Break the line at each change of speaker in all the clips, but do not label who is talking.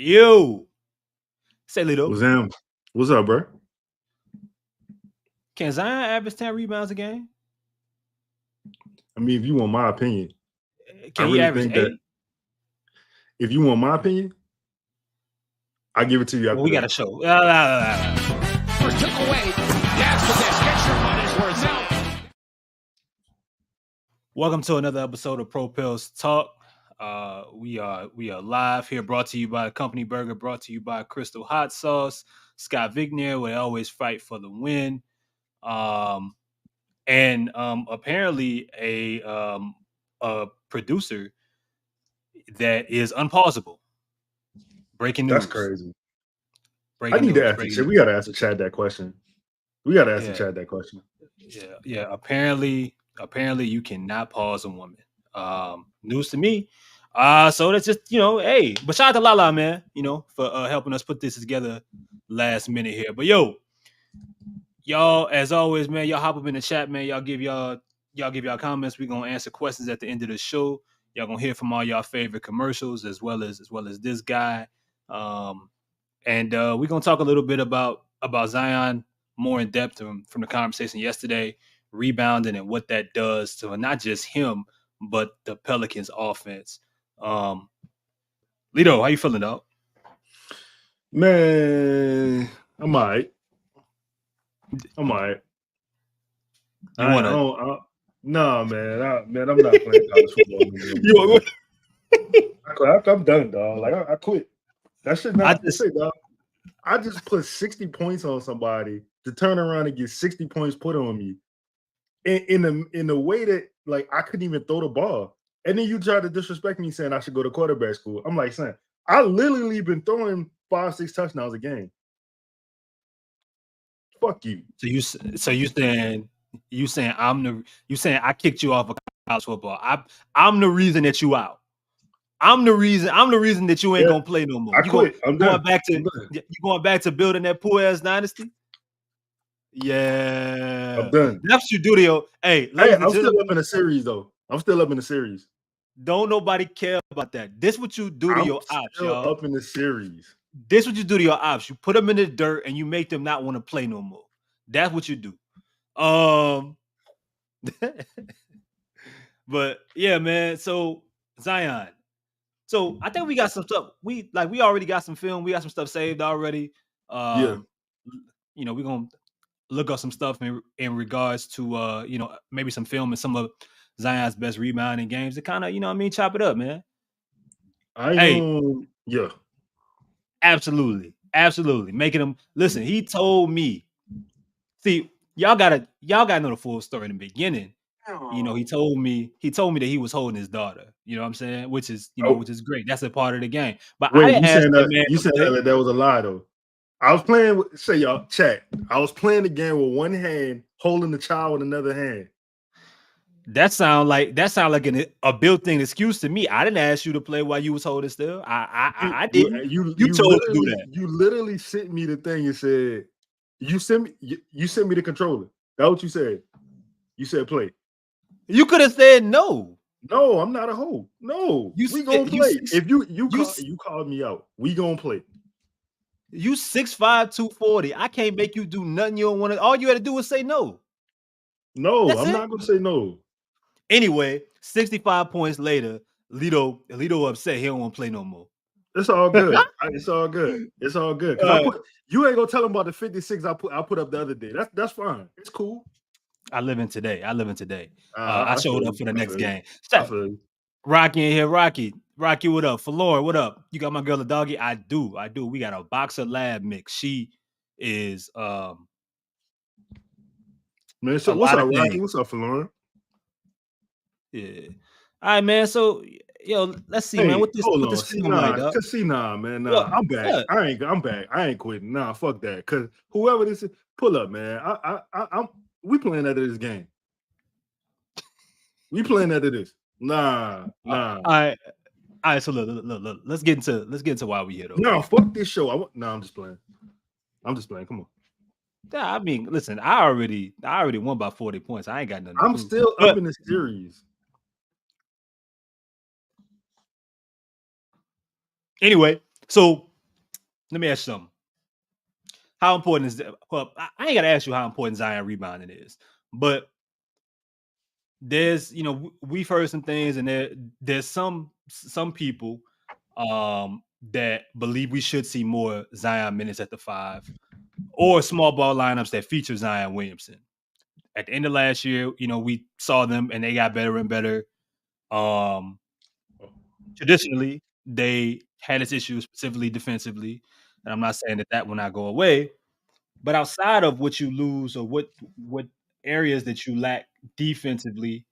Yo, say Lito.
What's up, bro?
Can Zion average 10 rebounds a game?
I mean, if you want my opinion,
Can he average 8?
If you want my opinion, I'll give it to you after
we got a show.
First took away. Dance with this. Get your money's worth out.
Welcome to another episode of Pro Pills Talk. We are live here, brought to you by Company Burger, brought to you by Crystal Hot Sauce. Scott Vicknair will always fight for the win. And apparently a producer that is unpausable. Breaking news.
That's crazy.
Breaking
I need
news,
to ask the Chad. We got to ask the Chad that question.
Yeah. Apparently you cannot pause a woman. News to me. So that's just, hey, but shout out to Lala, man, for helping us put this together last minute here. But y'all, as always, man, y'all hop up in the chat, man. Y'all give y'all comments. We're gonna answer questions at the end of the show. Y'all gonna hear from all y'all favorite commercials as well as this guy. And we're gonna talk a little bit about Zion more in depth from the conversation yesterday, rebounding and what that does to not just him, but the Pelicans offense. Lito, how you feeling, dog?
Man, I'm all right. No, man. I'm not playing college football anymore. I'm done, dog. Like I quit. That shit not dog. I just put 60 points on somebody to turn around and get 60 points put on me. In the way that, like, I couldn't even throw the ball. And then you try to disrespect me saying I should go to quarterback school. I'm like, son, I literally been throwing 5-6 touchdowns a game. Fuck you.
So you saying I kicked you off of college football. I'm the reason that you out. I'm the reason that you ain't gonna play no more.
I quit. I'm done.
You going back to building that poor ass dynasty? Yeah,
I'm done.
That's what you do to your. Hey,
I'm still up in the series though. Don't
nobody care about that. This what you do to your ops, y'all.
Up in the series.
This what you do to your ops. You put them in the dirt and you make them not want to play no more. That's what you do. But yeah, man. So Zion. So I think we got some stuff. We already got some film. We got some stuff saved already. We're gonna look up some stuff in regards to maybe some film and some of Zion's best rebounding games to kind of, chop it up, man.
Yeah.
Absolutely. Making him listen. He told me. See, y'all gotta know the full story in the beginning. He told me that he was holding his daughter. You know what I'm saying? Which is great. That's a part of the game. But
wait, you said that was a lie though. I was playing I was playing the game with one hand, holding the child with another hand.
That sound like a built-in excuse to me. I didn't ask you to play while you was holding still. I didn't. You told to do that.
You literally sent me the thing and said you sent me the controller. That's what you said. You said play.
You could have said no.
No, I'm not a hoe. No, we gonna play. If you called me out, we gonna play.
You 6'5", 240. I can't make you do nothing you don't want to. All you had to do was say no.
No, I'm not gonna say no.
Anyway, 65 points later, Lito upset. He don't want to play no more.
It's all good. It's all good. You ain't gonna tell him about the 56 I put up the other day. That's fine. It's cool.
I live in today. I showed up for the next game. Rocky in here. Rocky, what up? Falora, what up? You got my girl, the doggy? I do. We got a boxer lab mix. She is
man. So what's up, Rocky? What's up, Falora?
Yeah. All right, man. So let's see, man. What this film like, dog?
Man. I'm back. I'm back. I ain't quitting. Nah, fuck that. Cause whoever this is, pull up, man. We playing out of this game. We playing out of this. Nah.
All right. So look. Let's get into why we here though.
No, fuck this show. I'm just playing. Come on.
Yeah, I mean, listen. I already won by 40 points. I ain't got nothing.
I'm still up in the series.
Anyway, so let me ask you something. How important is that? Well, I ain't got to ask you how important Zion rebounding is, but there's, we've heard some things, and there's some people that believe we should see more Zion minutes at the 5, or small ball lineups that feature Zion Williamson. At the end of last year, we saw them and they got better and better. Traditionally, they had its issues, specifically defensively, and I'm not saying that will not go away. But outside of what you lose or what areas that you lack defensively,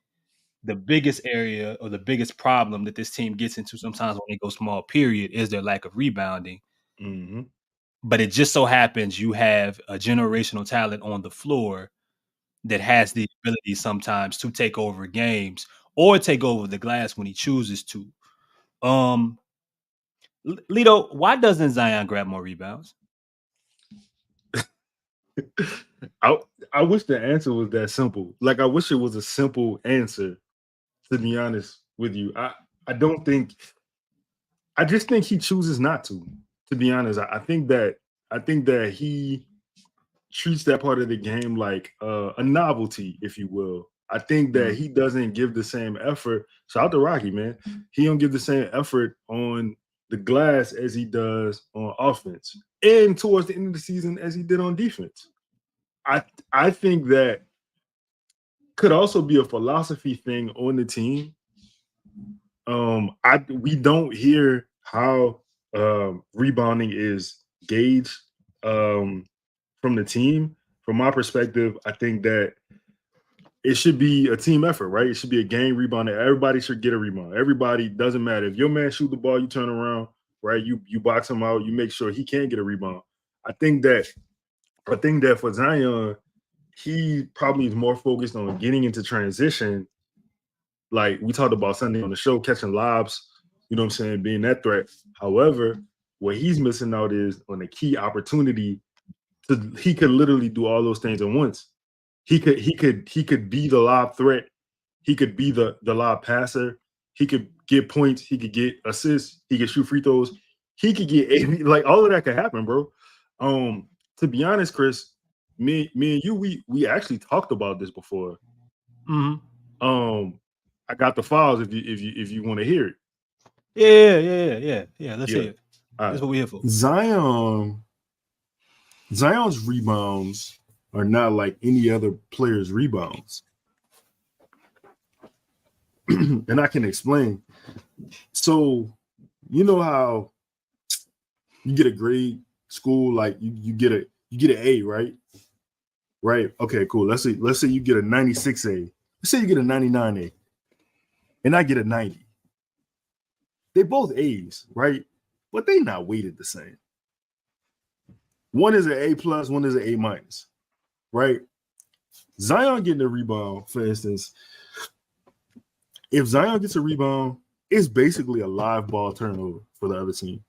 the biggest area or the biggest problem that this team gets into sometimes when they go small period is their lack of rebounding.
Mm-hmm.
But it just so happens you have a generational talent on the floor that has the ability sometimes to take over games or take over the glass when he chooses to. Lito, why doesn't Zion grab more rebounds?
I wish the answer was that simple. Like, I wish it was a simple answer, to be honest with you. I just think he chooses not to be honest. I think that he treats that part of the game like a novelty, if you will. I think that he doesn't give the same effort. Shout out to Rocky, man. He don't give the same effort on the glass as he does on offense, and towards the end of the season as he did on defense. I think that could also be a philosophy thing on the team. We don't hear how rebounding is gauged from the team. From my perspective, I think that it should be a team effort, right? It should be a game rebounding. Everybody should get a rebound. Everybody, doesn't matter. If your man shoot the ball, you turn around, right? You box him out, you make sure he can get a rebound. I think that for Zion, he probably is more focused on getting into transition. Like we talked about Sunday on the show, catching lobs, you know what I'm saying, being that threat. However, what he's missing out is on a key opportunity he could literally do all those things at once. He could be the lob threat. He could be the lob passer. He could get points. He could get assists. He could shoot free throws. He could get 80, like all of that could happen, bro. To be honest, Chris, me and you, we actually talked about this before.
Mm-hmm.
I got the files if you want to hear it.
Yeah. Let's hear it. That's what we're here for.
Zion's rebounds are not like any other player's rebounds. And I can explain. So, you know how you get a grade school, like you get an A, right? Right. Okay, cool. Let's say you get a 96A. Let's say you get a 99A. And I get a 90. They both A's, right? But they not weighted the same. One is an A plus, one is an A minus, right? Zion getting a rebound, for instance, if Zion gets a rebound, it's basically a live ball turnover for the other team.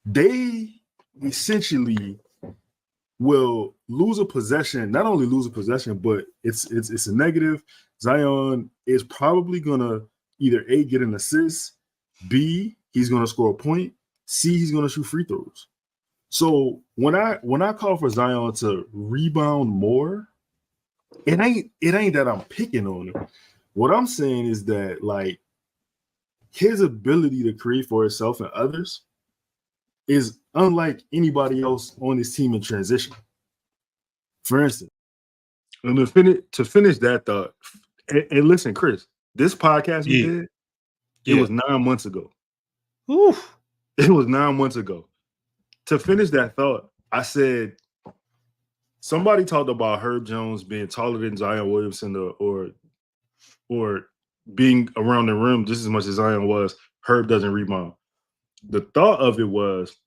They essentially will lose a possession, not only lose a possession, but it's a negative. Zion is probably gonna either A, get an assist, B, he's gonna score a point, C, he's gonna shoot free throws. So when I call for Zion to rebound more, it ain't that I'm picking on him. What I'm saying is that, like, his ability to create for himself and others is unlike anybody else on his team in transition. For instance, and to finish that thought, and listen, Chris, this podcast we did, it was 9 months ago.
Oof.
It was 9 months ago. To finish that thought, I said somebody talked about Herb Jones being taller than Zion Williamson or being around the rim just as much as Zion was. Herb doesn't rebound. The thought of it was,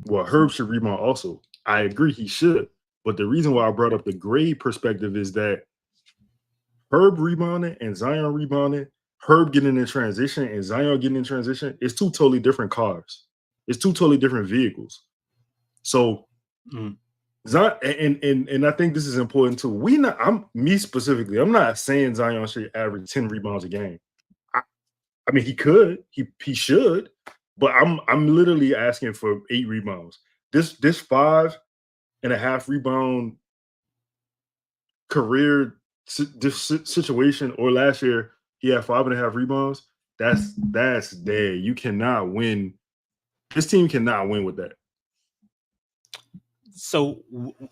well, Herb should rebound also. I agree he should. But the reason why I brought up the grade perspective is that Herb rebounding and Zion rebounding, Herb getting in transition and Zion getting in transition, is two totally different cars. It's two totally different vehicles. So Zion, and I think this is important too. Me specifically, I'm not saying Zion should average 10 rebounds a game. I mean, he could, he should, But I'm literally asking for 8 rebounds. This 5.5 rebound career situation, or last year he had 5.5 rebounds. That's dead. You cannot win. This team cannot win with that.
So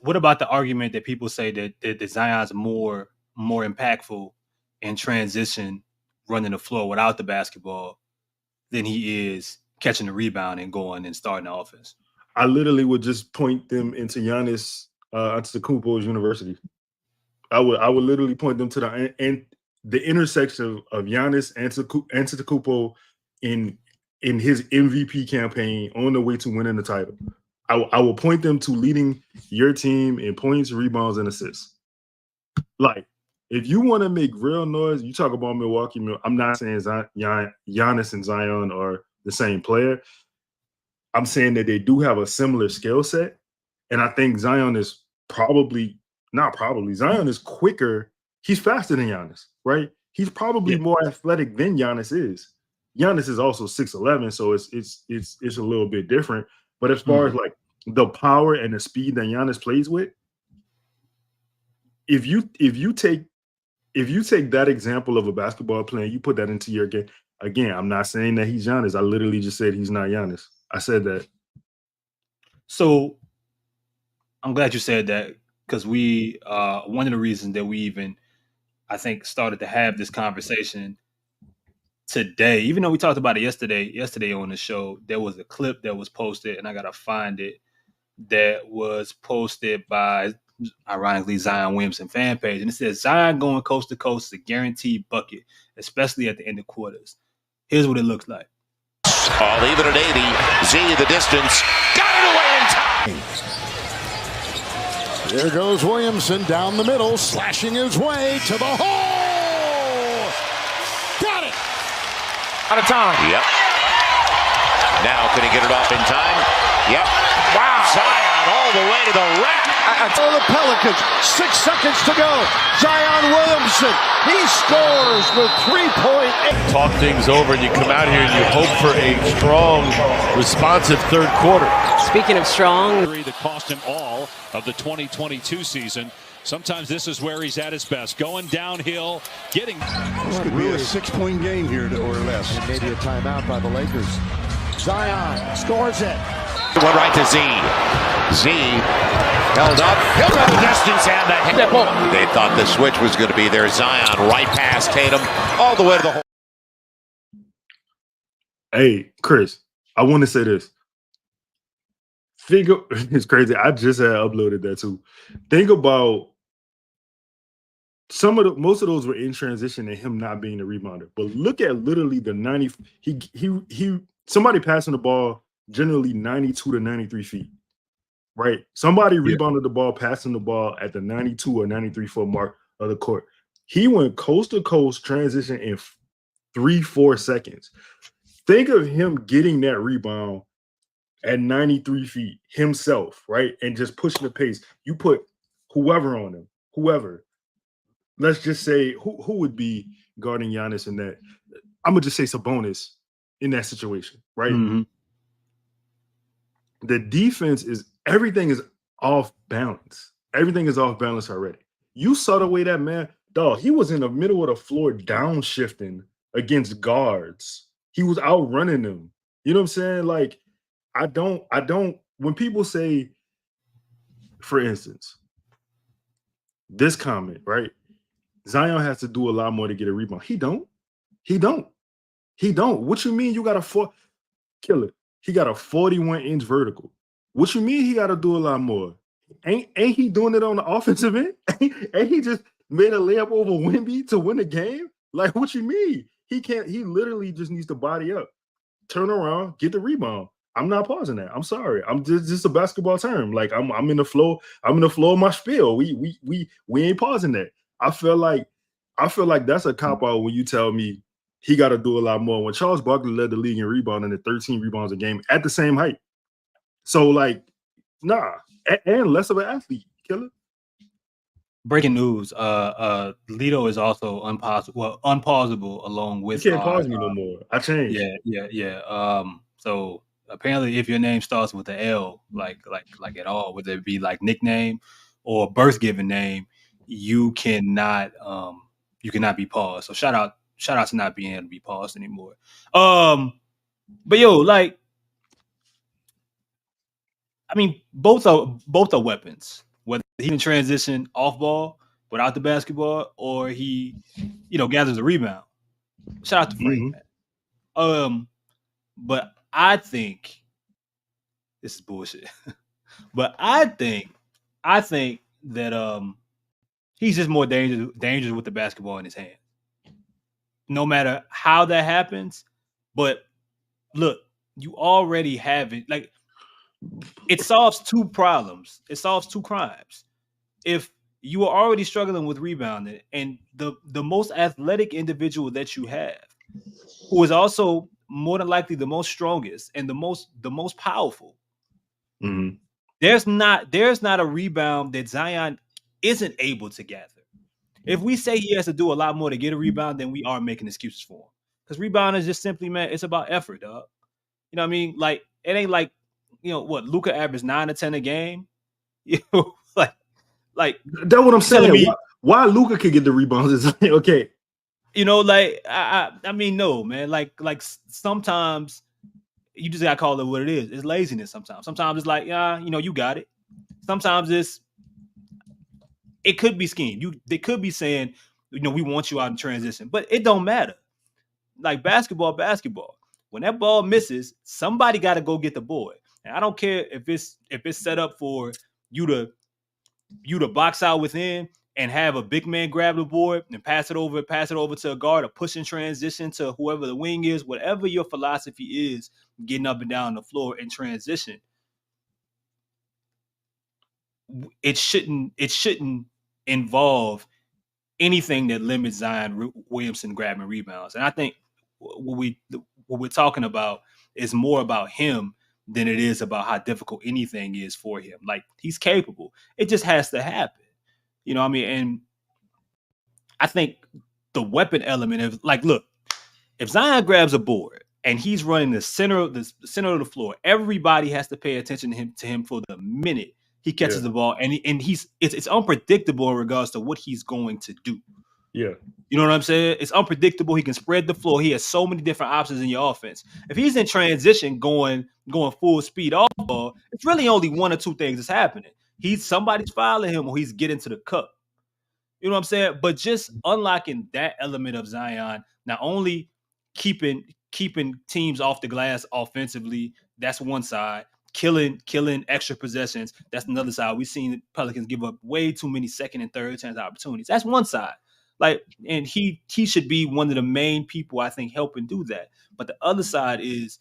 what about the argument that people say that Zion's more impactful in transition, running the floor without the basketball, than he is catching the rebound and going and starting the offense?
I literally would just point them into Giannis Antetokounmpo's university. I would literally point them to the intersection of Giannis Antetokounmpo in his MVP campaign on the way to winning the title. I will point them to leading your team in points, rebounds, and assists. Like, if you want to make real noise, you talk about Milwaukee. I'm not saying Giannis and Zion are the same player. I'm saying that they do have a similar skill set. And I think Zion is Zion is quicker. He's faster than Giannis, right? He's probably more athletic than Giannis is. Giannis is also 6'11", so it's a little bit different. But as far as like the power and the speed that Giannis plays with, if you take that example of a basketball player, you put that into your game. Again, I'm not saying that he's Giannis. I literally just said he's not Giannis. I said that.
So I'm glad you said that, because we one of the reasons that we even, I think, started to have this conversation today, even though we talked about it yesterday on the show, there was a clip that was posted, and I gotta find it, that was posted by, ironically, Zion Williamson fan page, and it says Zion going coast to coast is a guaranteed bucket, especially at the end of quarters. Here's what it looks like.
I'll leave it at 80. Z the distance. Got it away in time.
There goes Williamson down the middle, slashing his way to the hole. Got it.
Out of time. Yep. Now can he get it off in time? Yep. Wow. Zion all the way to the rack.
For the Pelicans, 6 seconds to go. Zion Williamson, he scores with 3.8.
Talk things over, and you come out here and you hope for a strong, responsive third quarter.
Speaking of strong,
that cost him all of the 2022 season. Sometimes this is where he's at his best, going downhill, getting.
This could be a 6-point game here or less. And maybe a timeout by the Lakers. Zion scores it.
Went right to Z. Z held up. He'll go the distance and the hit. They thought the switch was going to be there. Zion right past Tatum, all the way to the hole.
Hey, Chris, I want to say this. It's crazy. I just had uploaded that too. Think about most of those were in transition and him not being the rebounder. But look at literally the 90. Somebody passing the ball generally 92 to 93 feet, right? Somebody rebounded the ball, passing the ball at the 92 or 93 foot mark of the court. He went coast to coast transition in 3-4 seconds. Think of him getting that rebound at 93 feet himself, right? And just pushing the pace. You put whoever on him, whoever. Let's just say who would be guarding Giannis in that? I'm gonna just say Sabonis in that situation, right?
Mm-hmm.
The defense everything is off balance. Everything is off balance already. You saw the way that man, dog, he was in the middle of the floor downshifting against guards. He was outrunning them. You know what I'm saying? Like, I don't, when people say, for instance, this comment, right? Zion has to do a lot more to get a rebound. He don't. What you mean you got a killer? He got a 41-inch vertical. What you mean he got to do a lot more? Ain't he doing it on the offensive end? Ain't he just made a layup over Wemby to win the game? Like, what you mean? He can't. He literally just needs to body up, turn around, get the rebound. I'm not pausing that. I'm sorry. I'm just a basketball term. Like, I'm in the flow. I'm in the flow of my spiel. We ain't pausing that. I feel like that's a cop out when you tell me he got to do a lot more. When Charles Barkley led the league in rebounding at 13 rebounds a game at the same height. So, like, nah, and less of an athlete, killer.
Breaking news: Lito is also unpausable along with.
You can't pause me no more. I changed.
Yeah. So apparently, if your name starts with an L, like at all, whether it be like nickname or birth given name, you cannot be paused. So shout out to not being able to be paused anymore. But yo, like, I mean, both are weapons. Whether he can transition off ball without the basketball, or he, gathers a rebound. Shout out to Frank, man. But I think this is bullshit. But I think that he's just more dangerous with the basketball in his hand. No matter how that happens, but look, you already have it. Like, it solves two problems. It solves two crimes. If you are already struggling with rebounding, and the most athletic individual that you have, who is also more than likely the most strongest and the most powerful, there's not a rebound that Zion isn't able to gather. If we say he has to do a lot more to get a rebound, then we are making excuses for him. Because rebound is just simply, man, it's about effort, dog. You know what I mean? Like, it ain't like, what, Luka averaged 9 or 10 a game. Like
that's what I'm saying. Why Luka could get the rebounds is okay.
I mean, no, man. Like sometimes you just gotta call it what it is. It's laziness sometimes. Sometimes it's like, you got it. Sometimes it could be scheme. They could be saying, we want you out in transition, but it don't matter. Like basketball. When that ball misses, somebody got to go get the board. And I don't care if it's set up for you to box out within and have a big man grab the board and pass it over to a guard, or push in transition to whoever the wing is, whatever your philosophy is, getting up and down the floor in transition. It shouldn't involve anything that limits Zion Williamson grabbing rebounds. And I think what we're talking about is more about him than it is about how difficult anything is for him. Like, he's capable. It just has to happen. You know what I mean? And I think the weapon element of, like, look, if Zion grabs a board and he's running the center of the floor, everybody has to pay attention to him for the minute he catches the ball, and it's unpredictable in regards to what he's going to do.
Yeah.
You know what I'm saying? It's unpredictable. He can spread the floor. He has so many different options in your offense. If he's in transition going full speed off ball, it's really only one or two things that's happening. Somebody's fouling him, or he's getting to the cup. You know what I'm saying? But just unlocking that element of Zion, not only keeping teams off the glass offensively, that's one side. Killing extra possessions, that's another side. We've seen the Pelicans give up way too many second and third chance opportunities. That's one side. Like, and he should be one of the main people, I think, helping do that. But the other side is,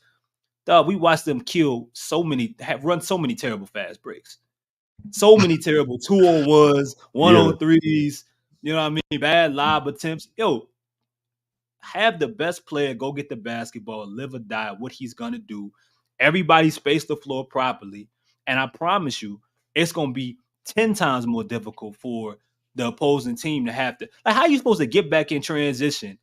we watched them run so many terrible fast breaks. So many terrible 2-on-1s, 1-on-3s, you know what I mean? Bad lob attempts. Yo, have the best player go get the basketball, live or die, what he's going to do. Everybody space the floor properly. And I promise you, it's going to be 10 times more difficult for the opposing team to have to. Like, how are you supposed to get back in transition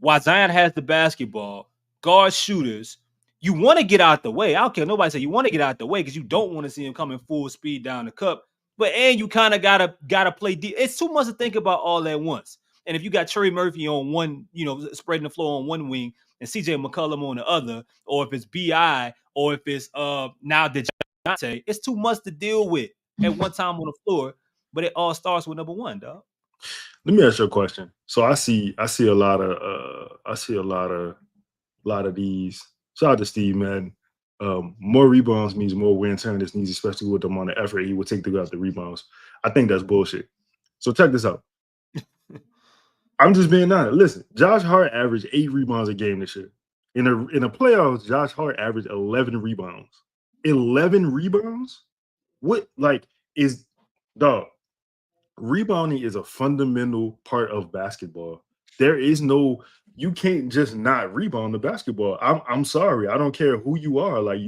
while Zion has the basketball, guard shooters? You want to get out the way. I don't care. Nobody say you want to get out the way because you don't want to see him coming full speed down the cup. And you kind of gotta play deep. It's too much to think about all at once. And if you got Trey Murphy on one, spreading the floor on one wing, and CJ McCollum on the other, or if it's BI, or if it's now DeJounte, it's too much to deal with at one time on the floor. But it all starts with number one, dog.
Let me ask you a question. So I see a lot of these. Shout out to Steve, man. More rebounds means more win turnovers needs, especially with the amount of effort he would take to go out the rebounds. I think that's bullshit. So check this out. I'm just being honest. Listen, Josh Hart averaged 8 rebounds a game this year. In the playoffs, Josh Hart averaged 11 rebounds. 11 rebounds? What, dog, rebounding is a fundamental part of basketball. You can't just not rebound the basketball. I'm sorry. I don't care who you are. Like,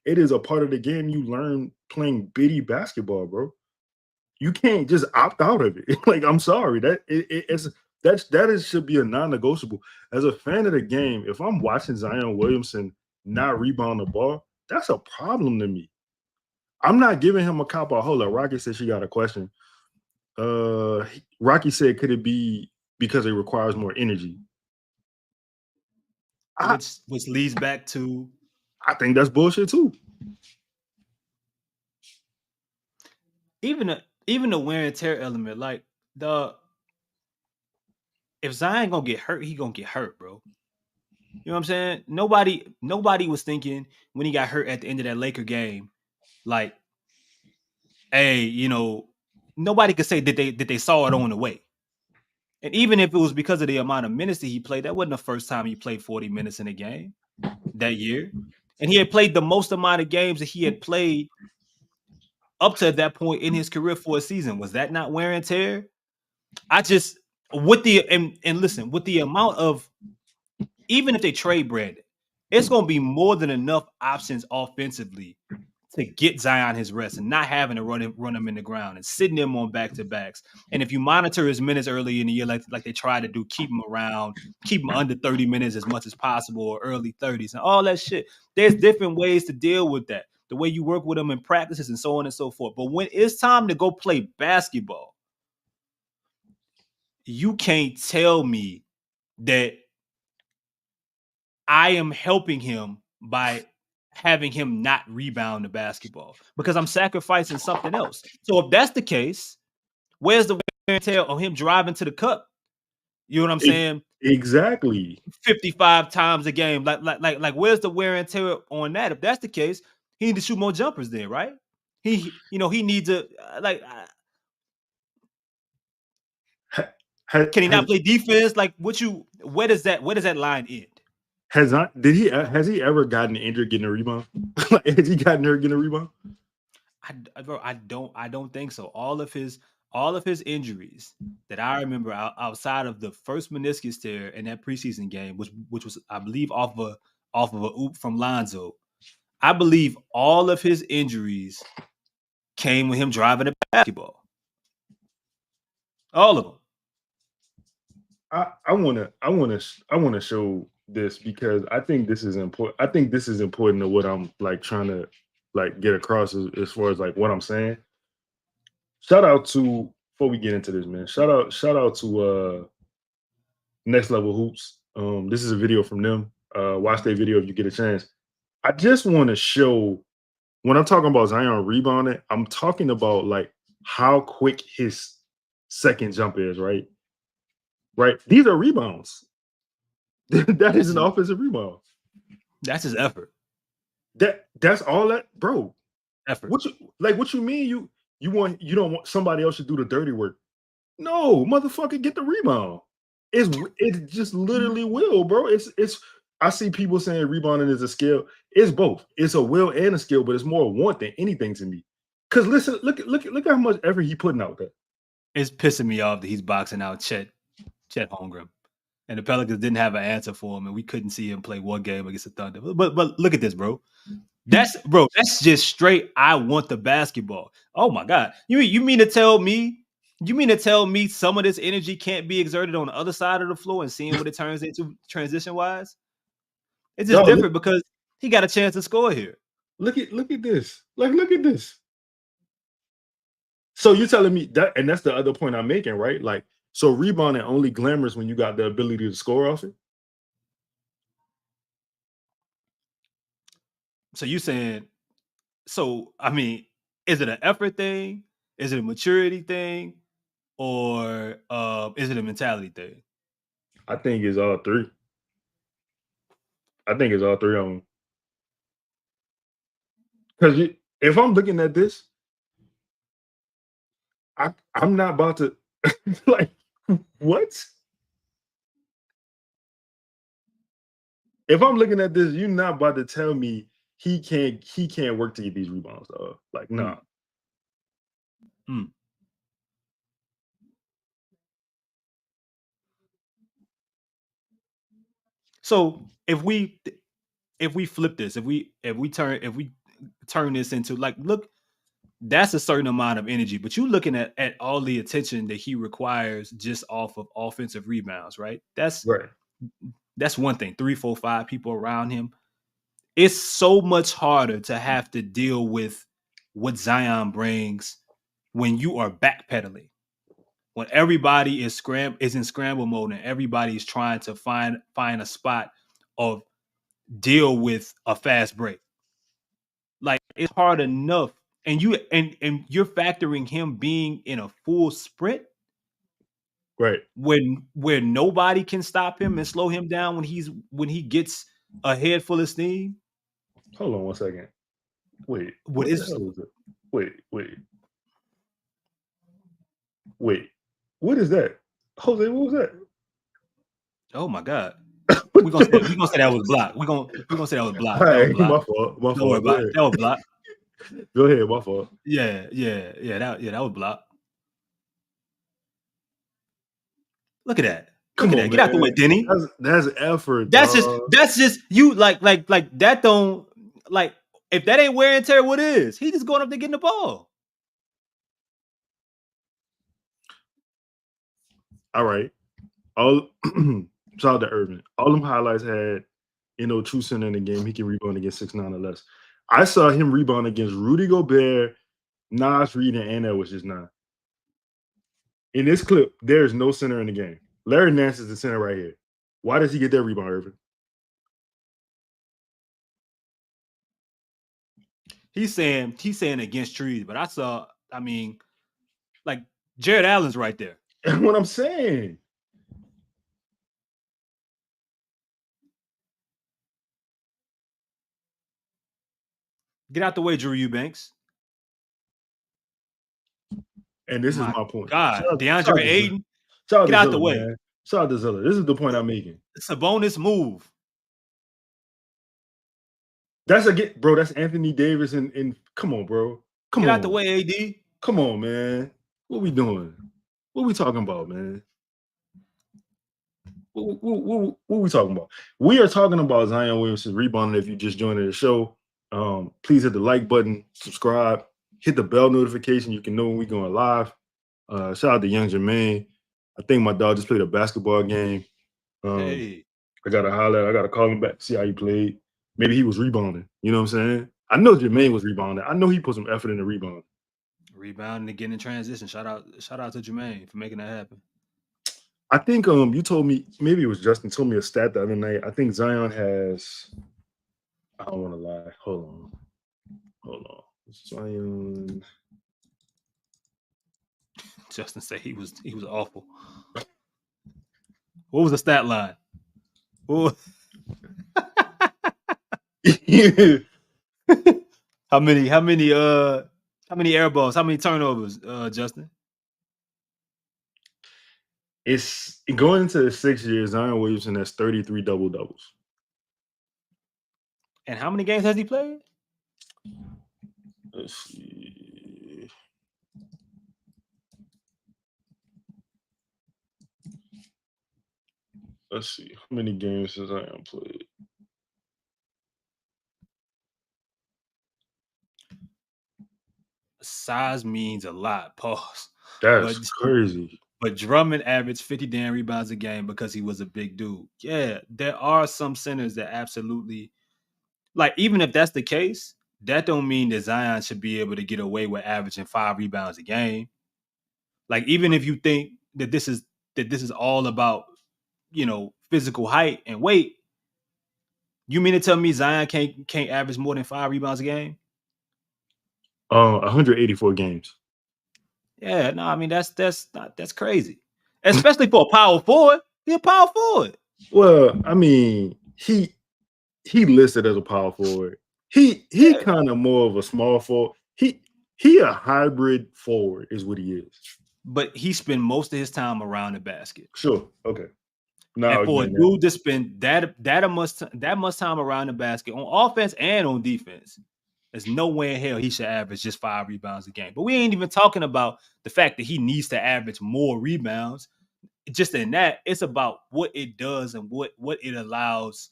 it is a part of the game you learn playing bitty basketball, bro. You can't just opt out of it. Like, I'm sorry. That should be a non-negotiable. As a fan of the game, if I'm watching Zion Williamson not rebound the ball, that's a problem to me. I'm not giving him a cop out. Hold up. Rocky said she got a question. Rocky said, could it be because it requires more energy?
Which leads back to,
I think that's bullshit too.
Even the wear and tear element, like if Zion gonna get hurt, he gonna get hurt, bro. You know what I'm saying? Nobody was thinking when he got hurt at the end of that Laker game, like, hey, you know, nobody could say that they saw it on the way. And even if it was because of the amount of minutes that he played, that wasn't the first time he played 40 minutes in a game that year. And he had played the most amount of games that he had played up to that point in his career for a season. Was that not wear and tear? With the amount of, even if they trade Brandon, it's going to be more than enough options offensively to get Zion his rest and not having to run him in the ground and sitting him on back-to-backs. And if you monitor his minutes early in the year, like they try to do, keep him under 30 minutes as much as possible, or early 30s and all that shit. There's different ways to deal with that. The way you work with them in practices and so on and so forth. But when it's time to go play basketball, you can't tell me that I am helping him by having him not rebound the basketball, because I'm sacrificing something else. So if that's the case, where's the wear and tear of him driving to the cup? You know what I'm saying?
Exactly.
55 times a game. Like where's the wear and tear on that? If that's the case, he needs to shoot more jumpers then, right? He needs to can he not play defense? Like where does that line end?
Has he ever gotten injured getting a rebound? Has he gotten hurt getting a rebound?
I don't think so. All of his injuries that I remember outside of the first meniscus tear in that preseason game, which was, I believe, off of a oop from Lonzo. I believe all of his injuries came with him driving the basketball. All of them.
I want to show this because I think this is important. I think this is important to what I'm like trying to like get across as far as like what I'm saying. Shout out to, before we get into this, man. Shout out to Next Level Hoops. This is a video from them. Watch their video if you get a chance. I just want to show, when I'm talking about Zion rebounding, I'm talking about like how quick his second jump is, right? Right. These are rebounds. That is an offensive rebound.
That's his effort.
That's all that, bro.
Effort.
What you mean you don't want somebody else to do the dirty work? No, motherfucker, get the rebound. It just literally will, bro. It's I see people saying rebounding is a skill. It's both. It's a will and a skill, but it's more want than anything to me. Because listen, look at how much effort he putting out there.
It's pissing me off that he's boxing out Chet Holmgren. And the Pelicans didn't have an answer for him, and we couldn't see him play one game against the Thunder. But look at this, bro. That's just straight. I want the basketball. Oh my God. You mean to tell me some of this energy can't be exerted on the other side of the floor and seeing what it turns into transition wise? It's just different because he got a chance to score here.
Look at this. Like, look at this. So you're telling me that, and that's the other point I'm making, right? Like, so rebounding only glamorous when you got the ability to score off it?
So you saying, I mean, is it an effort thing? Is it a maturity thing? Or is it a mentality thing?
I think it's all three. I think it's all three of them. Because if I'm looking at this, I'm not about to like what? If I'm looking at this, you're not about to tell me he can't work to get these rebounds, dog. Like, nah.
So if we flip this, if we turn this into like, look, that's a certain amount of energy, but you're looking at all the attention that he requires just off of offensive rebounds, right? That's
right.
That's one thing. 3, 4, 5 people around him. it's so much harder to have to deal with what Zion brings when you are backpedaling. When everybody is in scramble mode and everybody is trying to find a spot of deal with a fast break. Like it's hard enough. And you're factoring him being in a full sprint.
Right.
Where nobody can stop him and slow him down when he gets a head full of steam.
Hold on 1 second. Wait.
What is
it? Wait. What is that? Jose, what was that?
Oh my God. We're gonna say that was blocked. We're gonna say that was blocked.
Right, my fault.
Don't worry about it. That was blocked.
Go ahead, my fault.
Yeah. That was blocked. Look at that. Look at that. Get out the way, Denny.
That's effort.
That's just you like that don't like if that ain't wear and tear, what is? He just going up there getting the ball.
All right. Shout out to Irvin. All them highlights had, true center in the game. He can rebound against 6'9" or less. I saw him rebound against Rudy Gobert, Nas Reed, and Edwards just now. In this clip, there is no center in the game. Larry Nance is the center right here. Why does he get that rebound, Irvin?
He's saying against trees, but like Jared Allen's right there.
That's what I'm saying.
Get out the way, Drew Eubanks.
And this is my point.
God, DeAndre Ayton,
get out the way. Man. Shout out to Zilla. This is the point I'm making.
It's a bonus move.
That's That's Anthony Davis and come on, bro.
Get out the way, AD.
Come on, man. What we doing? What we talking about, man? What we talking about? We are talking about Zion Williamson rebounding. If you just joined the show, please hit the like button, subscribe, hit the bell notification. You can know when we're going live. Shout out to Young Jermaine. I think my dog just played a basketball game.
Hey.
I got to holler. I got to call him back, see how he played. Maybe he was rebounding. You know what I'm saying? I know Jermaine was rebounding. I know he put some effort in the rebound.
Rebounding and getting in transition. Shout out to Jermaine for making that happen.
I think you told me, maybe it was Justin, told me a stat the other night. I think Zion has, I don't want to lie. Hold on. Zion.
Justin said he was awful. What was the stat line? How many air balls? How many turnovers, Justin?
It's going into the 6 years. Zion Williamson has 33 double-doubles.
And how many games has he played?
Let's see. How many games has Zion played?
Size means a lot. Pause.
That's crazy.
But Drummond averaged 50 damn rebounds a game because he was a big dude. Yeah, there are some centers that absolutely, like, even if that's the case, that don't mean that Zion should be able to get away with averaging 5 rebounds a game. Like, even if you think that this is all about, physical height and weight, you mean to tell me Zion can't average more than 5 rebounds a game?
184 games.
Yeah, no, I mean that's crazy, especially for a power forward. He's a power forward.
Well, I mean, he listed as a power forward. He kind of more of a small forward. He a hybrid forward is what he is.
But he spent most of his time around the basket.
Sure. Okay.
And for a dude to spend that much time around the basket on offense and on defense, there's no way in hell he should average just 5 rebounds a game. But we ain't even talking about the fact that he needs to average more rebounds. Just in that, it's about what it does and what it allows,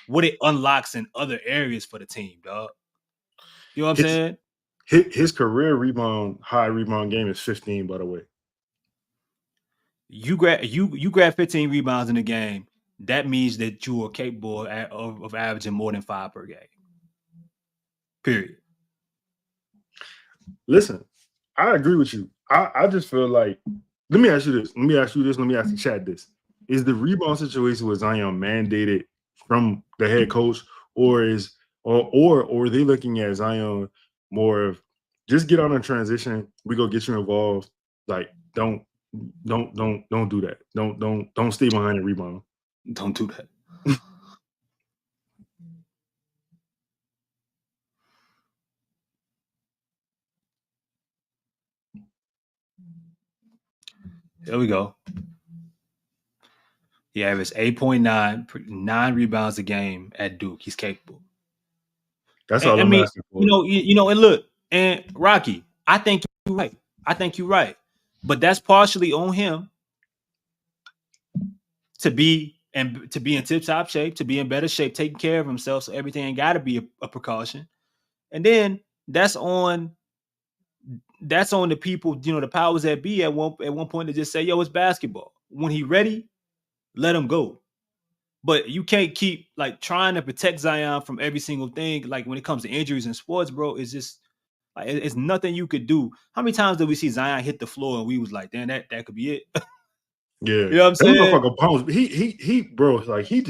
what it unlocks in other areas for the team, dog. You know what I'm saying?
His career high rebound game is 15, by the way.
You grab 15 rebounds in a game. that means that you are capable of averaging more than 5 per game. Period.
Listen, I agree with you. I just feel like, let me ask you this. Let me ask the chat this. Is the rebound situation with Zion mandated from the head coach, or are they looking at Zion more of just get on a transition, we go get you involved. Like, don't do that. Don't stay behind the rebound.
Don't do that. Here we go. He averaged 8.9, 9 rebounds a game at Duke. He's capable.
That's all I'm asking for.
And look, and Rocky, I think you're right. But that's partially on him to be in tip-top shape, to be in better shape, taking care of himself. So everything got to be a precaution. And then that's on the people, the powers that be at one point to just say, yo, it's basketball. When he ready, let him go. But you can't keep like trying to protect Zion from every single thing. Like when it comes to injuries in sports, bro, it's just like it's nothing you could do. How many times did we see Zion hit the floor and we was like, damn, that could be it?
Yeah,
you know what I'm saying?
Motherfucker bounce. He, bro, like he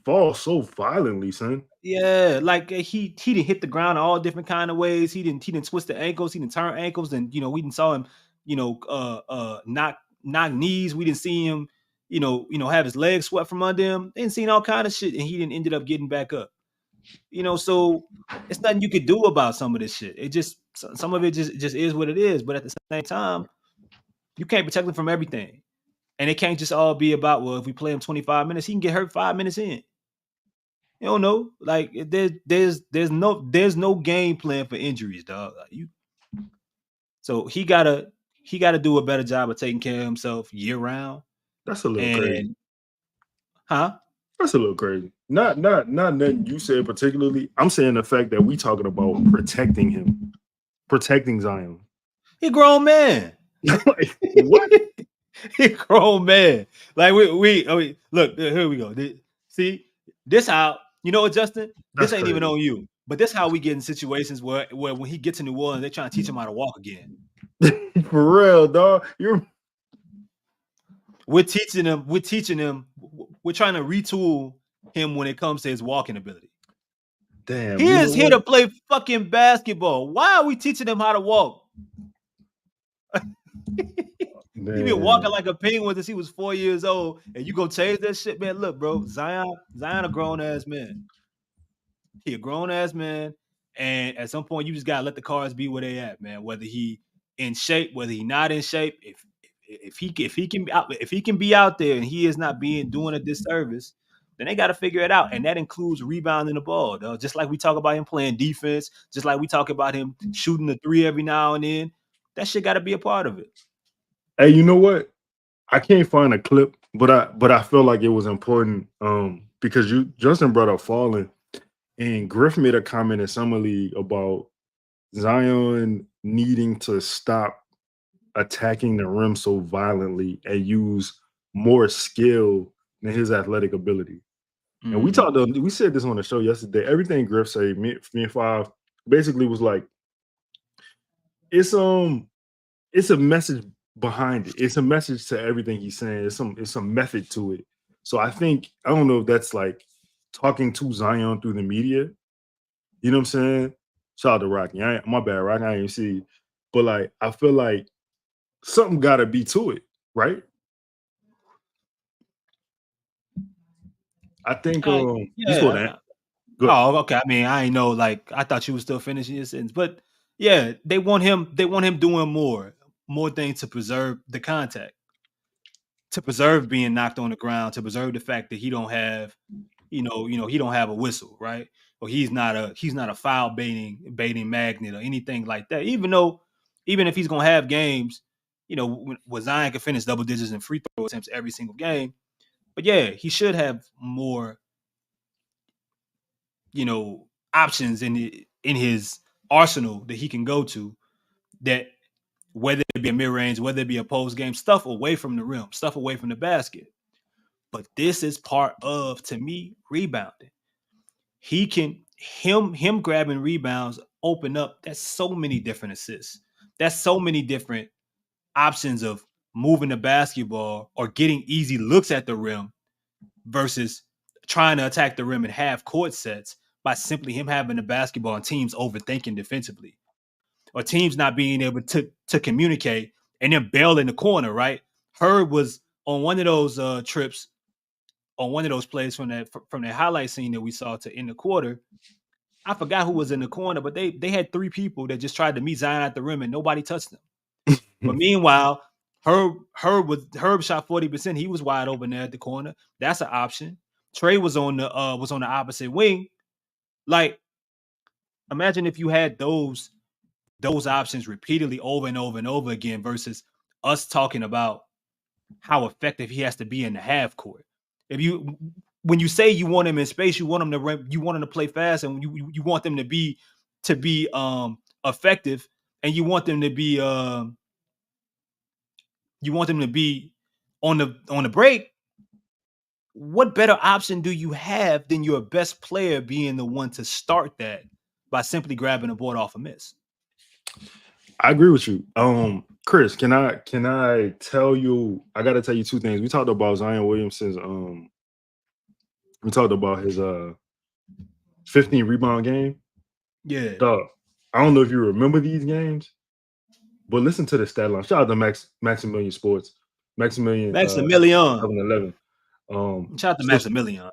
falls so violently, son.
Yeah, like he didn't hit the ground all different kind of ways. He didn't twist the ankles. He didn't turn ankles, and we didn't saw him, knock knees. We didn't see him, have his legs swept from under him. They didn't see all kind of shit, and he didn't ended up getting back up. So it's nothing you could do about some of this shit. It just some of it just is what it is. But at the same time, you can't protect him from everything, and it can't just all be about, well, if we play him 25 minutes, he can get hurt 5 minutes in. You don't know. Like there's no game plan for injuries, dog. So he gotta do a better job of taking care of himself year round.
That's a little crazy.
Huh?
That's a little crazy. Not nothing you said particularly. I'm saying the fact that we talking about protecting him, protecting Zion.
He a grown man.
Like, what?
He a grown man. Like we look, here we go. See, this how, what, Justin? This ain't even on you. But this how we get in situations where when he gets to New Orleans, they're trying to teach him how to walk again.
For real, dog.
We're teaching him. We're trying to retool him when it comes to his walking ability.
Damn.
He is here to play fucking basketball. Why are we teaching him how to walk? He been walking like a penguin since he was 4 years old, and you gonna change that shit, man? Look, bro, Zion a grown ass man. He a grown ass man, and at some point you just gotta let the cards be where they at, man. Whether he in shape, whether he not in shape, if he can be out there and he is not doing a disservice, then they got to figure it out, and that includes rebounding the ball, though. Just like we talk about him playing defense, just like we talk about him shooting the three every now and then, that shit got to be a part of it.
Hey, you know what? I can't find a clip, but I feel like it was important because Justin brought up falling, and Griffin made a comment in Summer League about Zion needing to stop attacking the rim so violently and use more skill than his athletic ability. Mm-hmm. And we said this on the show yesterday. Everything Griff said, me and Five basically was like, it's a message behind it. It's a message to everything he's saying. It's some method to it. So I don't know if that's like talking to Zion through the media. You know what I'm saying? Shout out to Rocky. My bad, Rocky. I didn't see. But like, I feel like something got to be to it, right? I think.
Yeah. Oh, okay. I mean, I ain't know. Like, I thought you were still finishing your sentence, but yeah, they want him doing more things to preserve the contact, to preserve being knocked on the ground, to preserve the fact that he don't have, he don't have a whistle, right? Or he's not a foul baiting magnet or anything like that. Even if he's gonna have games, where Zion can finish double digits in free throw attempts every single game, but yeah, he should have more, options in his arsenal that he can go to, that whether it be a mid-range, whether it be a post game, stuff away from the rim, stuff away from the basket. But this is part of, to me, rebounding. He can him grabbing rebounds open up. That's so many different assists. That's so many different options of moving the basketball or getting easy looks at the rim versus trying to attack the rim in half court sets by simply him having the basketball and teams overthinking defensively or teams not being able to communicate and then bail in the corner, right? Herb was on one of those trips, on one of those plays from that highlight scene that we saw to end the quarter. I forgot who was in the corner, but they had three people that just tried to meet Zion at the rim and nobody touched them. But meanwhile, Herb shot 40%. He was wide open there at the corner. That's an option. Trey was on the opposite wing. Like, imagine if you had those options repeatedly over and over and over again versus us talking about how effective he has to be in the half court. When you say you want him in space, you want him to play fast, and you want them to be effective, and you want them to be on the break. What better option do you have than your best player being the one to start that by simply grabbing a board off a miss?
I agree with you. Chris, can I tell you? I got to tell you two things. We talked about Zion Williamson's. We talked about his 15 rebound game.
Yeah.
Dog, I don't know if you remember these games, but listen to the stat line. Shout out to Maximilian Sports. Maximilian. 11.
Shout out to Maximilian.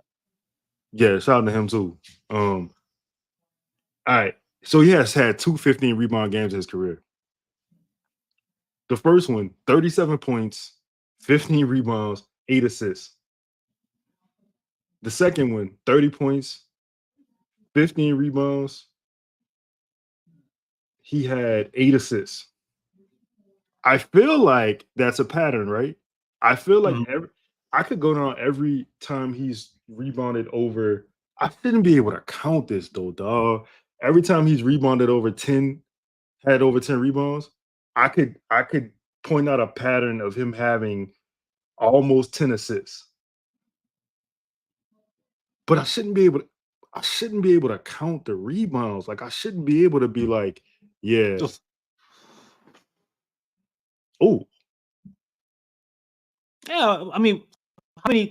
Yeah, shout out to him too. All right. So he has had 2 15 rebound games in his career. The first one, 37 points, 15 rebounds, 8 assists. The second one, 30 points, 15 rebounds. He had 8 assists. I feel like that's a pattern, right? I feel like I could go down every time he's rebounded over. I shouldn't be able to count this though, dog. Every time he's rebounded over 10, had over 10 rebounds, I could point out a pattern of him having almost 10 assists. But I shouldn't be able to count the rebounds. Like, I shouldn't be able to be like, yeah. Oh.
Yeah, I mean,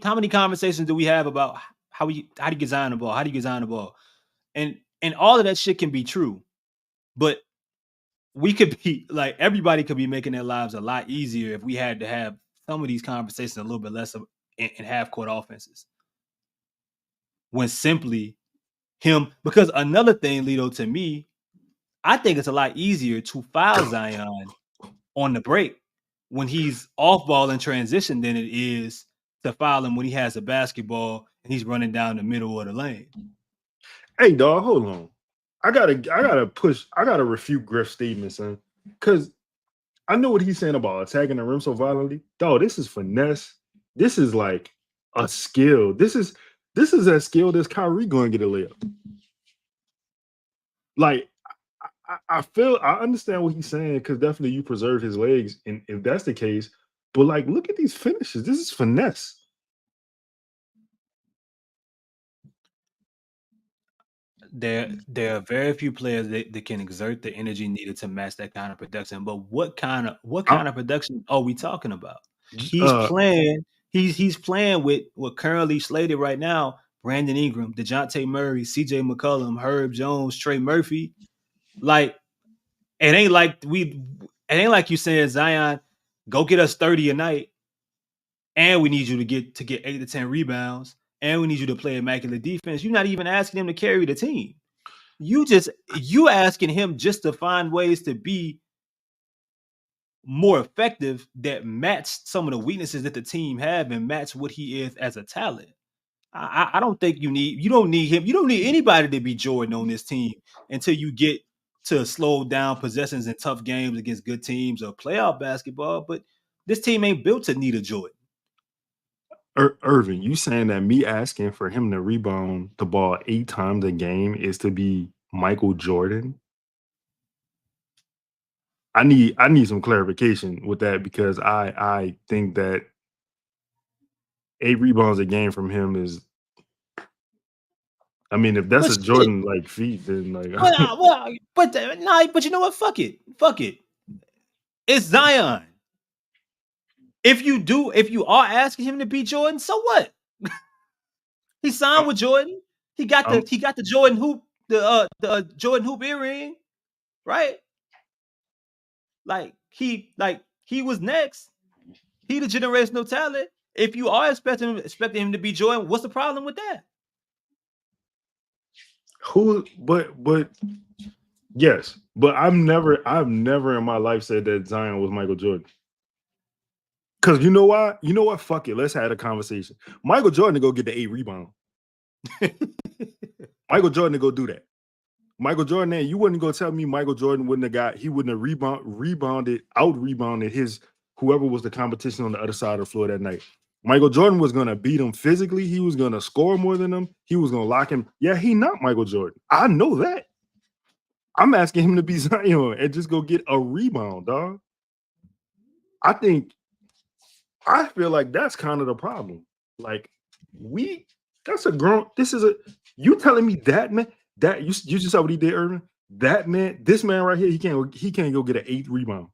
how many conversations do we have about how do you get Zion the ball? How do you get Zion the ball? And all of that shit can be true. But we could be like, everybody could be making their lives a lot easier if we had to have some of these conversations a little bit less in half court offenses. When simply him, because another thing, Lito, to me, I think it's a lot easier to foul Zion on the break when he's off ball in transition than it is to foul him when he has a basketball and he's running down the middle of the lane.
Hey, dog, hold on. I gotta refute Griff's statement, son. Because I know what he's saying about attacking the rim so violently. Dog, this is finesse. This is like a skill. This is as skilled as Kyrie going to get a layup. Like, I understand what he's saying, because definitely you preserve his legs, and if that's the case, but like, look at these finishes. This is finesse.
There are very few players that can exert the energy needed to match that kind of production. But what kind of production are we talking about? He's playing with what currently slated right now: Brandon Ingram, DeJounte Murray, CJ McCollum, Herb Jones, Trey Murphy. Like, it ain't like you saying, Zion, go get us 30 a night, and we need you to get 8 to 10 rebounds, and we need you to play immaculate defense. You're not even asking him to carry the team. You asking him just to find ways to be more effective that match some of the weaknesses that the team have and match what he is as a talent. I don't think you don't need him. You don't need anybody to be Jordan on this team until you get to slow down possessions in tough games against good teams or playoff basketball. But this team ain't built to need a Jordan.
Irvin, you saying that me asking for him to rebound the ball 8 times a game is to be Michael Jordan? I need some clarification with that, because I think that 8 rebounds a game from him is. I mean, if that's a Jordan like feat, then like.
But you know what? Fuck it. It's Zion. If you are asking him to beat Jordan, so what? He signed with Jordan. He got the Jordan hoop, the Jordan hoop earring, right? Like he was next. He the generational talent. If you are expecting him to be Jordan, what's the problem with that?
Yes, but I've never in my life said that Zion was Michael Jordan. Because you know why? You know what? Fuck it. Let's have a conversation. Michael Jordan to go get the 8 rebound. Michael Jordan to go do that. Michael Jordan, you wouldn't go tell me Michael Jordan wouldn't have out-rebounded his whoever was the competition on the other side of the floor that night. Michael Jordan was going to beat him physically. He was going to score more than him. He was going to lock him. Yeah, he not Michael Jordan. I know that. I'm asking him to be Zion and just go get a rebound, dog. I feel like that's kind of the problem. Like, you telling me that, man, that you just saw what he did, Irvin? That man, this man right here, he can't go get an 8 rebound.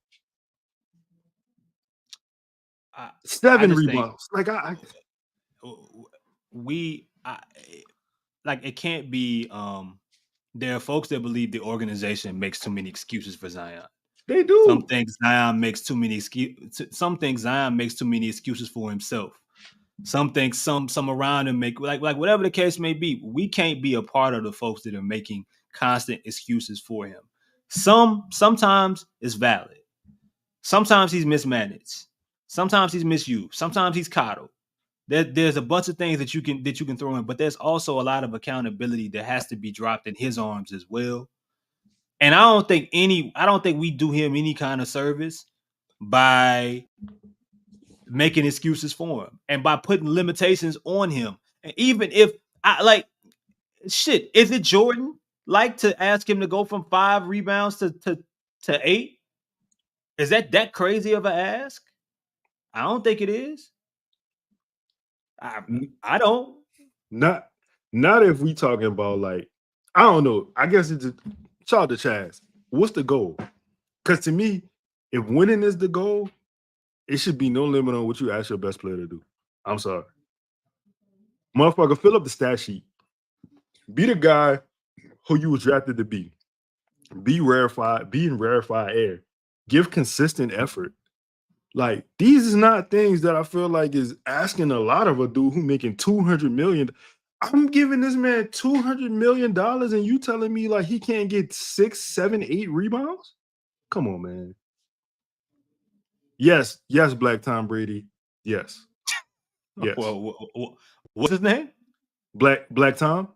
7 rebounds.
It can't be. There are folks that believe the organization makes too many excuses for Zion.
They do.
Some things Zion makes too many excuses for himself. Some things some around him make like whatever the case may be. We can't be a part of the folks that are making constant excuses for him. Sometimes it's valid. Sometimes he's mismanaged. Sometimes he's misused. Sometimes he's coddled. There's a bunch of things that you can throw in, but there's also a lot of accountability that has to be dropped in his arms as well. And I don't think we do him any kind of service by making excuses for him and by putting limitations on him. And even if is it Jordan to ask him to go from 5 rebounds to 8? Is that crazy of an ask? I don't think it is. I don't.
Not if we talking about I don't know. I guess it's shout out to Chaz. What's the goal? Because to me, if winning is the goal, it should be no limit on what you ask your best player to do. I'm sorry. Motherfucker, fill up the stat sheet. Be the guy who you was drafted to be. Be in rarefied air. Give consistent effort. These is not things that I feel like is asking a lot of a dude who making $200 million. I'm giving this man $200 million and you telling me he can't get 6, 7, 8 rebounds? Come on, man. Yes, Black Tom Brady. Yes.
Well, what's his name?
Black Tom.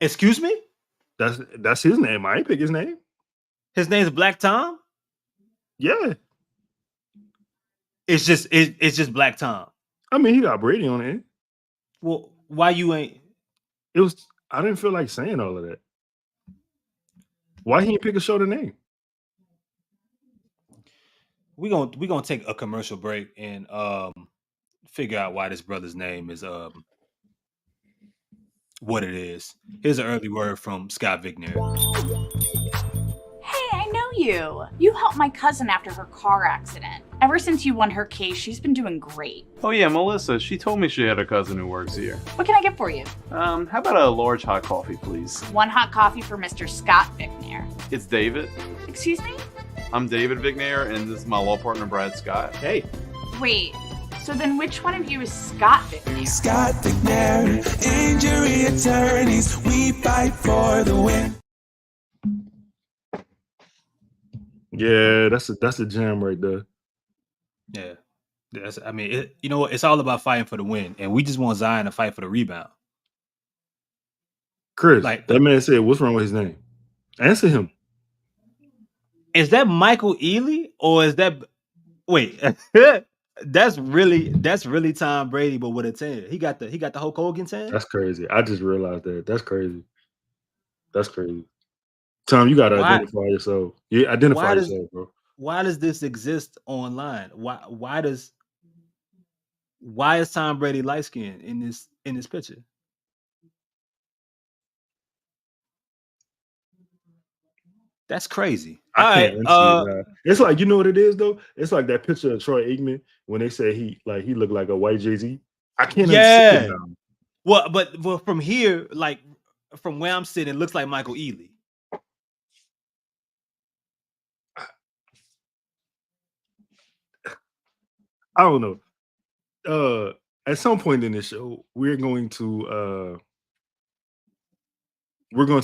Excuse me?
That's his name. I ain't pick his name.
His name's Black Tom?
Yeah.
It's just Black Tom.
I mean, he got Brady on it.
Well, why you ain't?
I didn't feel like saying all of that. Why he ain't pick a shorter name?
We gonna take a commercial break and figure out why this brother's name is what it is. Here's an early word from Scott Vicknair.
Hey, I know you. You helped my cousin after her car accident. Ever since you won her case, she's been doing great.
Oh yeah, Melissa. She told me she had a cousin who works here.
What can I get for you?
How about a large hot coffee, please?
1 hot coffee for Mr. Scott Vicknair.
It's David.
Excuse me?
I'm David Vicknair, and this is my law partner, Brad Scott.
Hey.
Wait, so then which one of you is Scott Vicknair?
Scott Vicknair, injury attorneys, we fight for the win.
Yeah, that's a jam right there.
Yeah, it's all about fighting for the win, and we just want Zion to fight for the rebound.
Chris, that man said, "What's wrong with his name?" Answer him.
Is that Michael Ealy or is that? Wait, that's really Tom Brady, but with a 10. He got the Hulk Hogan 10.
That's crazy. I just realized that. That's crazy. Tom, you gotta identify yourself. Yeah, identify yourself, bro.
Why does this exist online? Why does Why is Tom Brady light skinned in this picture? That's crazy.
I can't unsee that. It's like, you know what it is though? It's like that picture of Troy Aikman when they say he looked like a white Jay-Z. I can't unsee it now.
Well, but from here, like from where I'm sitting, it looks like Michael Ealy.
I don't know. At some point in the show, we're going to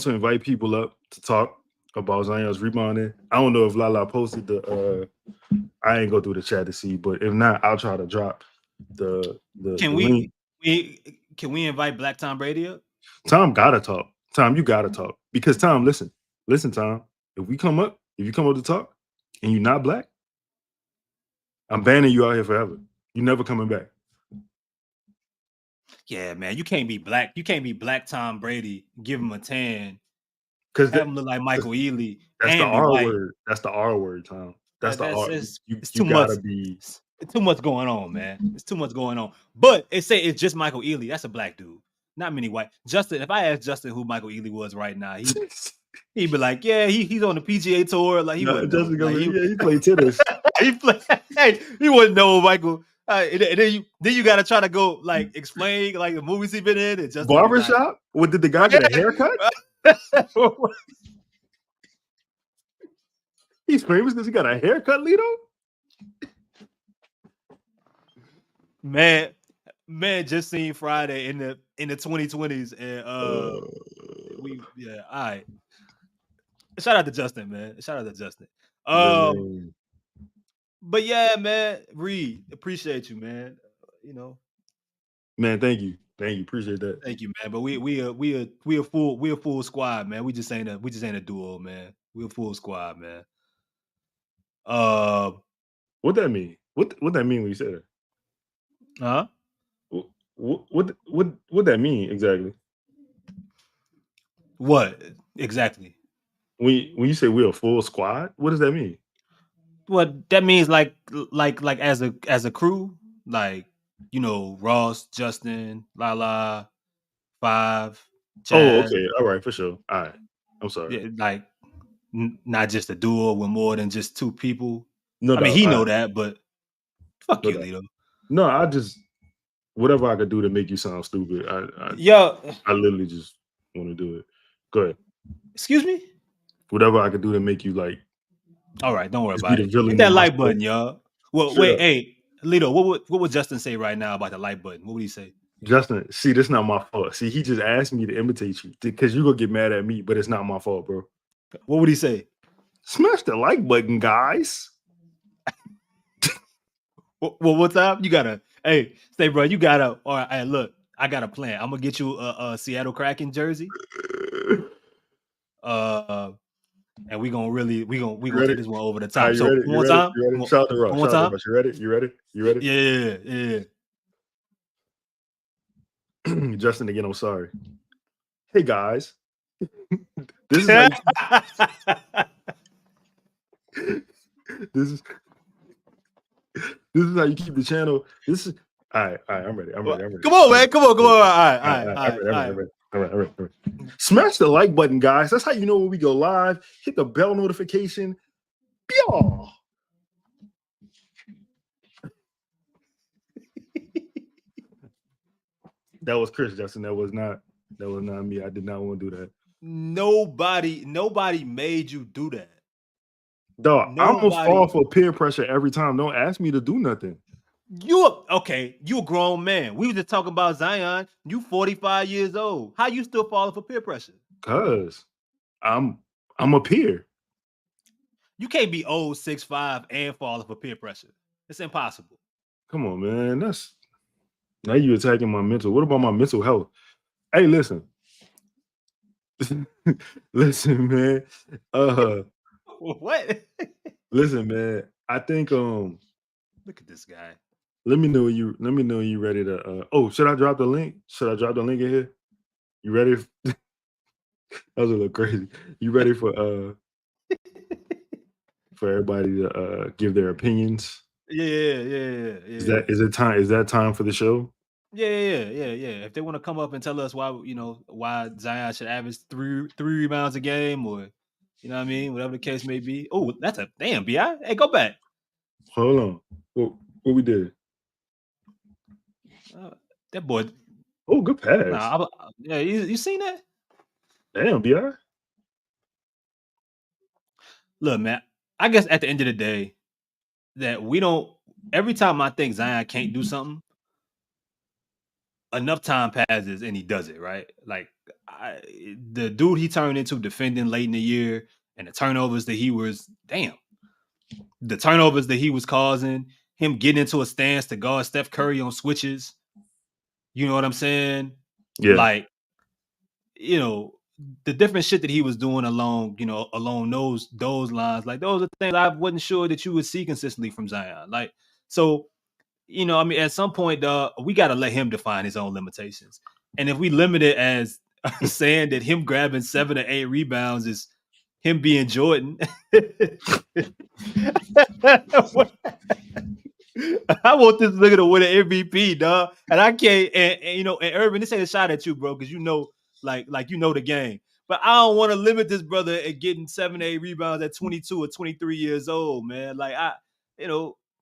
invite people up to talk about Zion's rebounding. I don't know if Lala posted the I ain't go through the chat to see, but if not, I'll try to drop the link.
Can we invite Black Tom Brady up?
Tom gotta talk. Tom, you gotta talk. Because Tom, listen, Tom. If you come up to talk and you're not black, I'm banning you out here forever. You're never coming back.
Yeah, man, you can't be black. You can't be Black Tom Brady. Give him a tan.
Because
have him look like Michael Ealy.
That's the R word. That's the R word, Tom. That's the R.
It's too much. It's too much going on, man. It's too much going on. But it's just Michael Ealy. That's a black dude. Not many white. Justin, if I asked Justin who Michael Ealy was right now, he'd be like, yeah, he's on the PGA tour. Like he wouldn't know.
He played tennis.
He wouldn't know Michael. And then you got to try to go like explain like the movies he been in. And just
Barbershop? What did the guy get a haircut? He's famous because he got a haircut, Lito.
Man, just seen Friday in the 2020s, and all right. Shout out to Justin, man. Shout out to Justin. But yeah, man, Reed, appreciate you, man.
Man, thank you, appreciate that.
Thank you, man. But we a full squad, man. We just ain't a duo, man. We a full squad, man.
What that mean? What that mean when you say that?
Huh?
What that mean exactly?
What exactly?
When you say we're a full squad, what does that mean?
What that means, like as a crew, like Ross, Justin, Lala, Five. Chaz.
Oh, okay, all right, for sure. All right, I'm sorry.
Yeah, like not just a duo with more than just two people.
No,
I mean he know that, but fuck you, Lito.
No, I just whatever I could do to make you sound stupid. I literally just want to do it. Go ahead.
Excuse me?
Whatever I could do to make you like.
All right, don't worry about it. Hit that like button, y'all. Well, sure. Wait, hey, Lito, what would Justin say right now about the like button? What would he say?
Justin, see, this is not my fault. See, he just asked me to imitate you because you're going to get mad at me, but it's not my fault, bro.
What would he say?
Smash the like button, guys.
Well, what's up? You gotta, say, bro, you gotta. All right, look, I got a plan. I'm gonna get you a Seattle Kraken jersey. And we gonna take this one over the top. So one more time.
Shout out to Ross. One more time. You ready?
Yeah.
Justin, again, I'm sorry. Hey guys, this is how you keep the channel. This is all right. I'm ready. Come
on, man. Come on. All right.
Smash the like button, guys. That's how you know when we go live. Hit the bell notification. Pyaw. That was Chris, Justin. That was not me. I did not want to do that.
Nobody made you do that.
Dog, I almost fall for peer pressure every time. Don't ask me to do nothing.
You a grown man. We were just talking about Zion. You 45 years old. How you still falling for peer pressure?
Cause I'm a peer.
You can't be old 6'5" and falling for peer pressure. It's impossible.
Come on, man. Now you attacking my mental. What about my mental health? Hey, listen. Listen, man.
What?
Listen, man. I think
look at this guy.
Let me know when you ready to should I drop the link? Should I drop the link in here? You ready? That was a little crazy. You ready for everybody to give their opinions
Yeah.
Is that time for the show?
Yeah. If they want to come up and tell us why Zion should average three rebounds a game, or you know what I mean, whatever the case may be. Oh, that's a damn Bi. Hey, go back.
Hold on. What we did?
That boy.
Oh, good pass.
Nah, you seen that?
Damn, Bi.
Look, man. I guess at the end of the day, that we don't. Every time I think Zion can't do something, enough time passes and he does it, right? Like the dude he turned into defending late in the year, and the turnovers that he was causing, him getting into a stance to guard Steph Curry on switches. You know what I'm saying?
Yeah.
Like, the different shit that he was doing along those lines. Like, those are things I wasn't sure that you would see consistently from Zion. Like, so, I mean, at some point, we got to let him define his own limitations. And if we limit it as saying that him grabbing 7 or 8 rebounds is him being Jordan, I want this nigga to win an MVP, dog. And I can't. And Urban, this ain't a shot at you, bro, because like the game. But I don't want to limit this brother at getting 7 or 8 rebounds at 22 or 23 years old, man. Like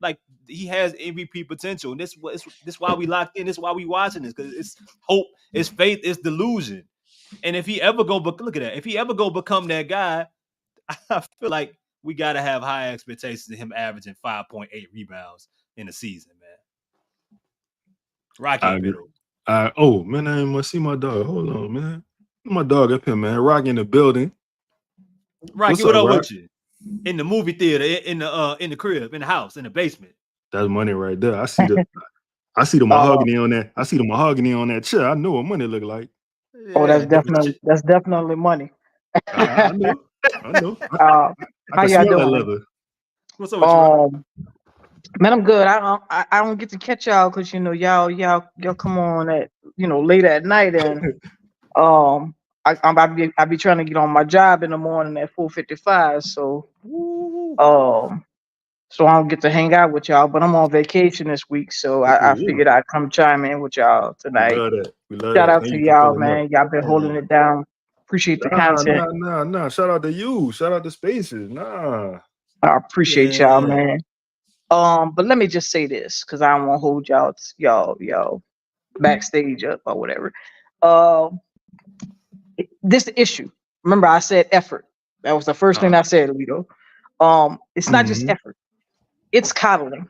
like he has MVP potential, and this why we locked in. This why we watching this, because it's hope, it's faith, it's delusion. And if he ever go, but look at that, if he ever go become that guy, I feel like we got to have high expectations of him averaging 5.8 rebounds in a season, man. Rocky.
Oh man, I must see my dog. Hold on, man. My dog up here, man. Rocky in the building.
Rocky, what up with you? In the movie theater, in the crib, in the house, in the basement.
That's money right there. I see the mahogany on that. I see the mahogany on that chair. I know what money look like.
Oh, that's definitely money.
I know.
How y'all doing?
What's up with you?
Man, I'm good. I don't get to catch y'all because y'all come on at late at night, and I be trying to get on my job in the morning at 4:55. So so I don't get to hang out with y'all, but I'm on vacation this week, so I figured I'd come chime in with y'all tonight.
We love
Shout
that.
out to y'all, man. Y'all been holding it down. Appreciate the content.
Nah. Shout out to you. Shout out to Spaces. Nah.
I appreciate y'all, man. But let me just say this, because I don't want to hold y'all backstage up or whatever. This issue. Remember, I said effort. That was the first thing I said, Alito. It's not just effort. It's coddling.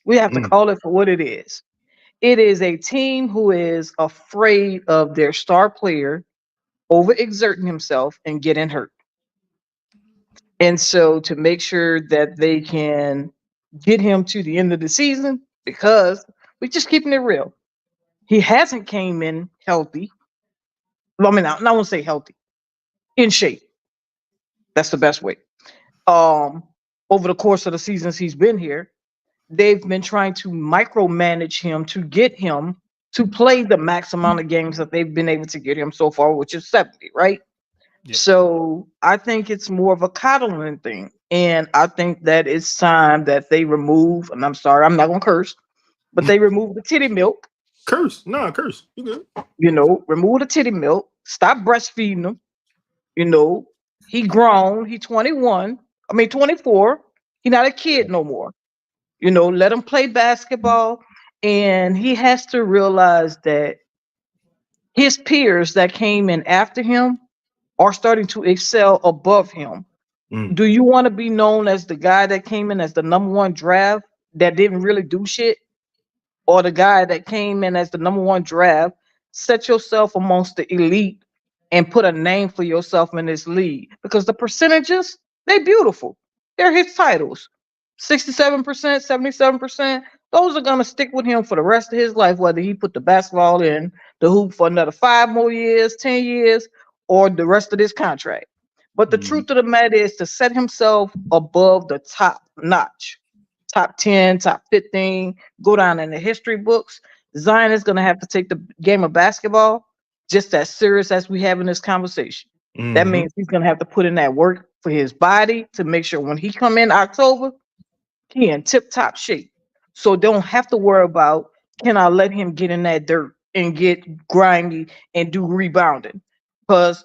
We have to call it for what it is. It is a team who is afraid of their star player overexerting himself and getting hurt. And so to make sure that they can get him to the end of the season, because we're just keeping it real. He hasn't came in healthy. I mean, I won't say healthy. In shape. That's the best way. Over the course of the seasons he's been here, they've been trying to micromanage him to get him to play the max amount of games that they've been able to get him so far, which is 70, right? Yep. So I think it's more of a coddling thing. And I think that it's time that they remove, and I'm sorry, I'm not going to curse, but they remove the titty milk.
Curse. No, curse. You good.
Remove the titty milk. Stop breastfeeding him. He grown. He 24. He not a kid no more. Let him play basketball. And he has to realize that his peers that came in after him are starting to excel above him. Do you want to be known as the guy that came in as the number 1 draft that didn't really do shit? Or the guy that came in as the number 1 draft, set yourself amongst the elite and put a name for yourself in this league? Because the percentages, they're beautiful. They're his titles. 67%, 77%. Those are going to stick with him for the rest of his life, whether he put the basketball in the hoop for another 5 more years, 10 years, or the rest of this contract. But the truth of the matter is to set himself above the top notch, top 10, top 15, go down in the history books. Zion is going to have to take the game of basketball just as serious as we have in this conversation. That means he's going to have to put in that work for his body to make sure when he come in October, He in tip-top shape. So don't have to worry about, can I let him get in that dirt and get grimy and do rebounding? Because,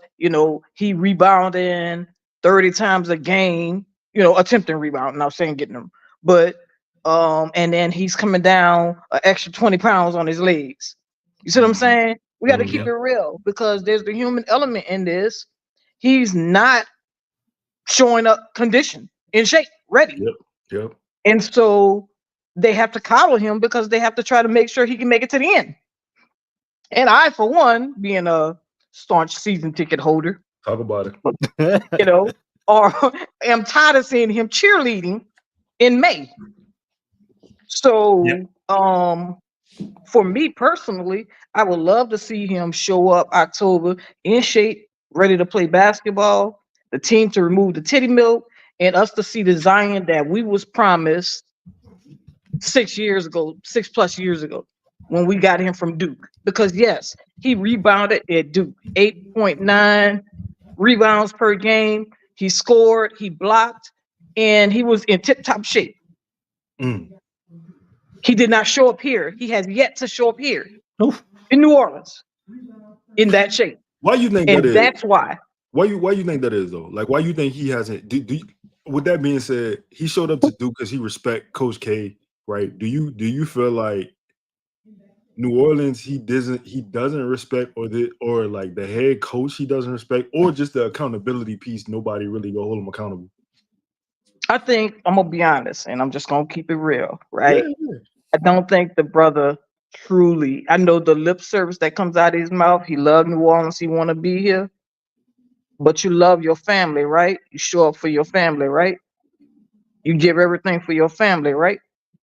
he rebounding 30 times a game, attempting rebound. Not saying getting them. But, and then he's coming down an extra 20 pounds on his legs. You see what I'm saying? We got to keep it real because there's the human element in this. He's not showing up conditioned, in shape, ready.
Yep.
And so they have to coddle him because they have to try to make sure he can make it to the end. And I, for one, being a staunch season ticket holder,
talk about it.
am tired of seeing him cheerleading in May. So, for me personally, I would love to see him show up October in shape, ready to play basketball, the team to remove the titty milk, and us to see the Zion that we was promised 6 plus years ago, when we got him from Duke. Because yes, he rebounded at Duke, 8.9 rebounds per game. He scored, he blocked, and he was in tip-top shape. He did not show up here. He has yet to show up here in New Orleans in that shape.
Why you think
that
is?
That's why.
Why you think that is though? Like, why you think he hasn't? With that being said, he showed up to Duke because he respect Coach K, right? Do you feel like New Orleans he doesn't respect, or like the head coach he doesn't respect, or just the accountability piece? Nobody really gonna hold him accountable.
I think I'm gonna be honest, and I'm just gonna keep it real, right?
Yeah.
I don't think the brother truly. I know the lip service that comes out of his mouth. He loved New Orleans. He want to be here. But you love your family, right? You show up for your family, right? You give everything for your family, right?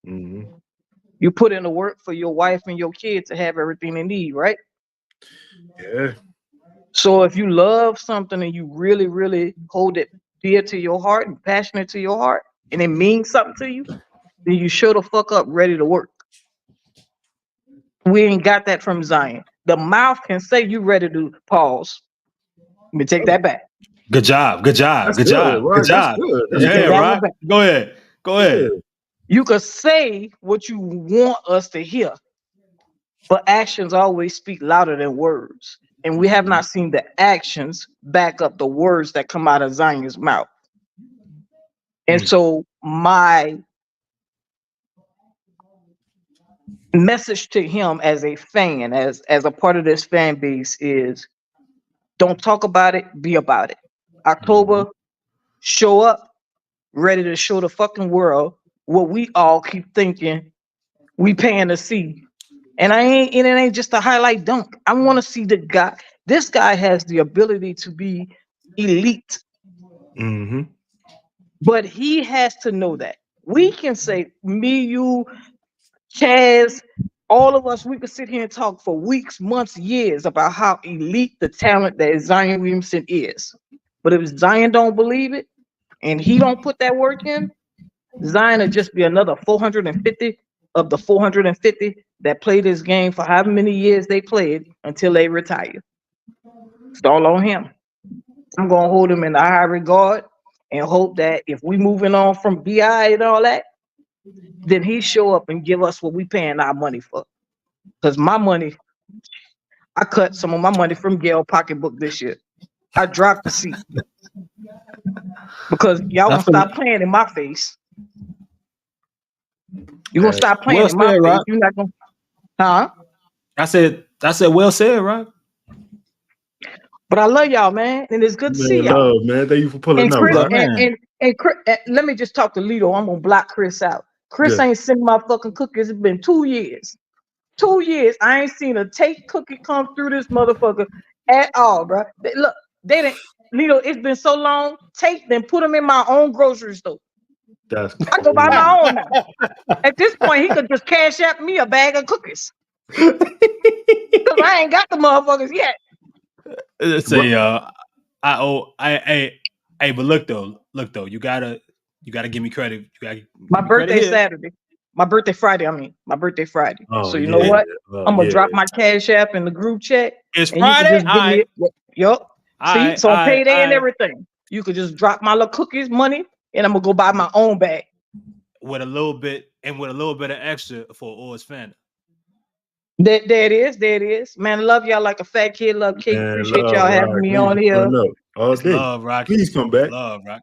Mm-hmm.
You put in the work for your wife and your kids to have everything they need, right?
Yeah.
So if you love something and you really, really hold it dear to your heart and passionate to your heart, and it means something to you, then you show the fuck up ready to work. We ain't got that from Zion. The mouth can say you ready to pause. Let me take that back.
Good job. Good job. Good job. Good job. Yeah, right. Go ahead. Go ahead.
You could say what you want us to hear, but actions always speak louder than words. And we have not seen the actions back up the words that come out of Zion's mouth. And so my message to him as a fan, as a part of this fan base is, don't talk about it, be about it. October, show up, ready to show the fucking world what we all keep thinking we paying to see. And it ain't just a highlight dunk. I want to see the guy. This guy has the ability to be elite.
Mm-hmm.
But he has to know that. We can say, me, you, Chaz, all of us, we could sit here and talk for weeks, months, years about how elite the talent that Zion Williamson is. But if Zion don't believe it and he don't put that work in, Zion will just be another 450 of the 450 that played this game for however many years they played until they retire. It's all on him. I'm going to hold him in the high regard and hope that if we moving on from BI and all that, then he show up and give us what we paying our money for. Because my money, I cut some of my money from Gail pocketbook this year. I dropped the seat. Because y'all gonna stop playing in my face. You're gonna stop playing in my face. Right? You're not gonna, huh?
I said, well said, right?
But I love y'all, man, and it's good to see y'all.
Love, man. Thank you for pulling up.
And Chris, let me just talk to Lito. I'm gonna block Chris out. Chris ain't sending my fucking cookies. It's been 2 years. 2 years. I ain't seen a take cookie come through this motherfucker at all, bro. Look, they didn't. Lito, it's been so long. Take them, put them in my own grocery store. I go buy my own now. At this point, he could just cash out me a bag of cookies. Because I ain't got the motherfuckers yet.
Say, but look though, you gotta give me credit.
My birthday Saturday. My birthday Friday, My birthday Friday. So you know what? I'm gonna drop my cash app in the group chat.
It's Friday.
Yup. See, so on payday and everything. You could just drop my little cookies money and I'm gonna go buy my own bag.
with a little bit of extra for Oz fan.
There it is. Man, love y'all like a fat kid love cake.
Man,
Appreciate
love,
y'all having
Rock.
me on here.
All
It's
day.
love, Rock.
Please come back.
It's love, Rock.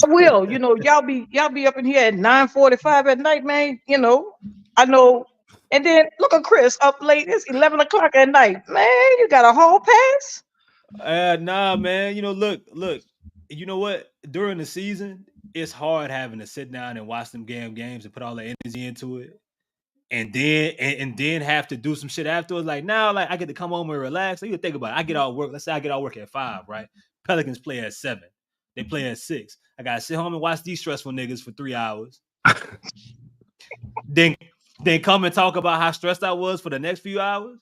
I will. You know, y'all be up in here at 9:45 at night, man. You know, I know. And then look at Chris up late. It's 11 o'clock at night. Man, you got a hall pass?
Nah, man. You know, look. You know what? During the season, it's hard having to sit down and watch them games and put all the energy into it. And then have to do some shit afterwards. Like now, like I get to come home and relax. So you think about it. I get out of work. Let's say I get out of work at 5, right? Pelicans play at 7. They play at 6. I gotta sit home and watch these stressful niggas for 3 hours. then come and talk about how stressed I was for the next few hours.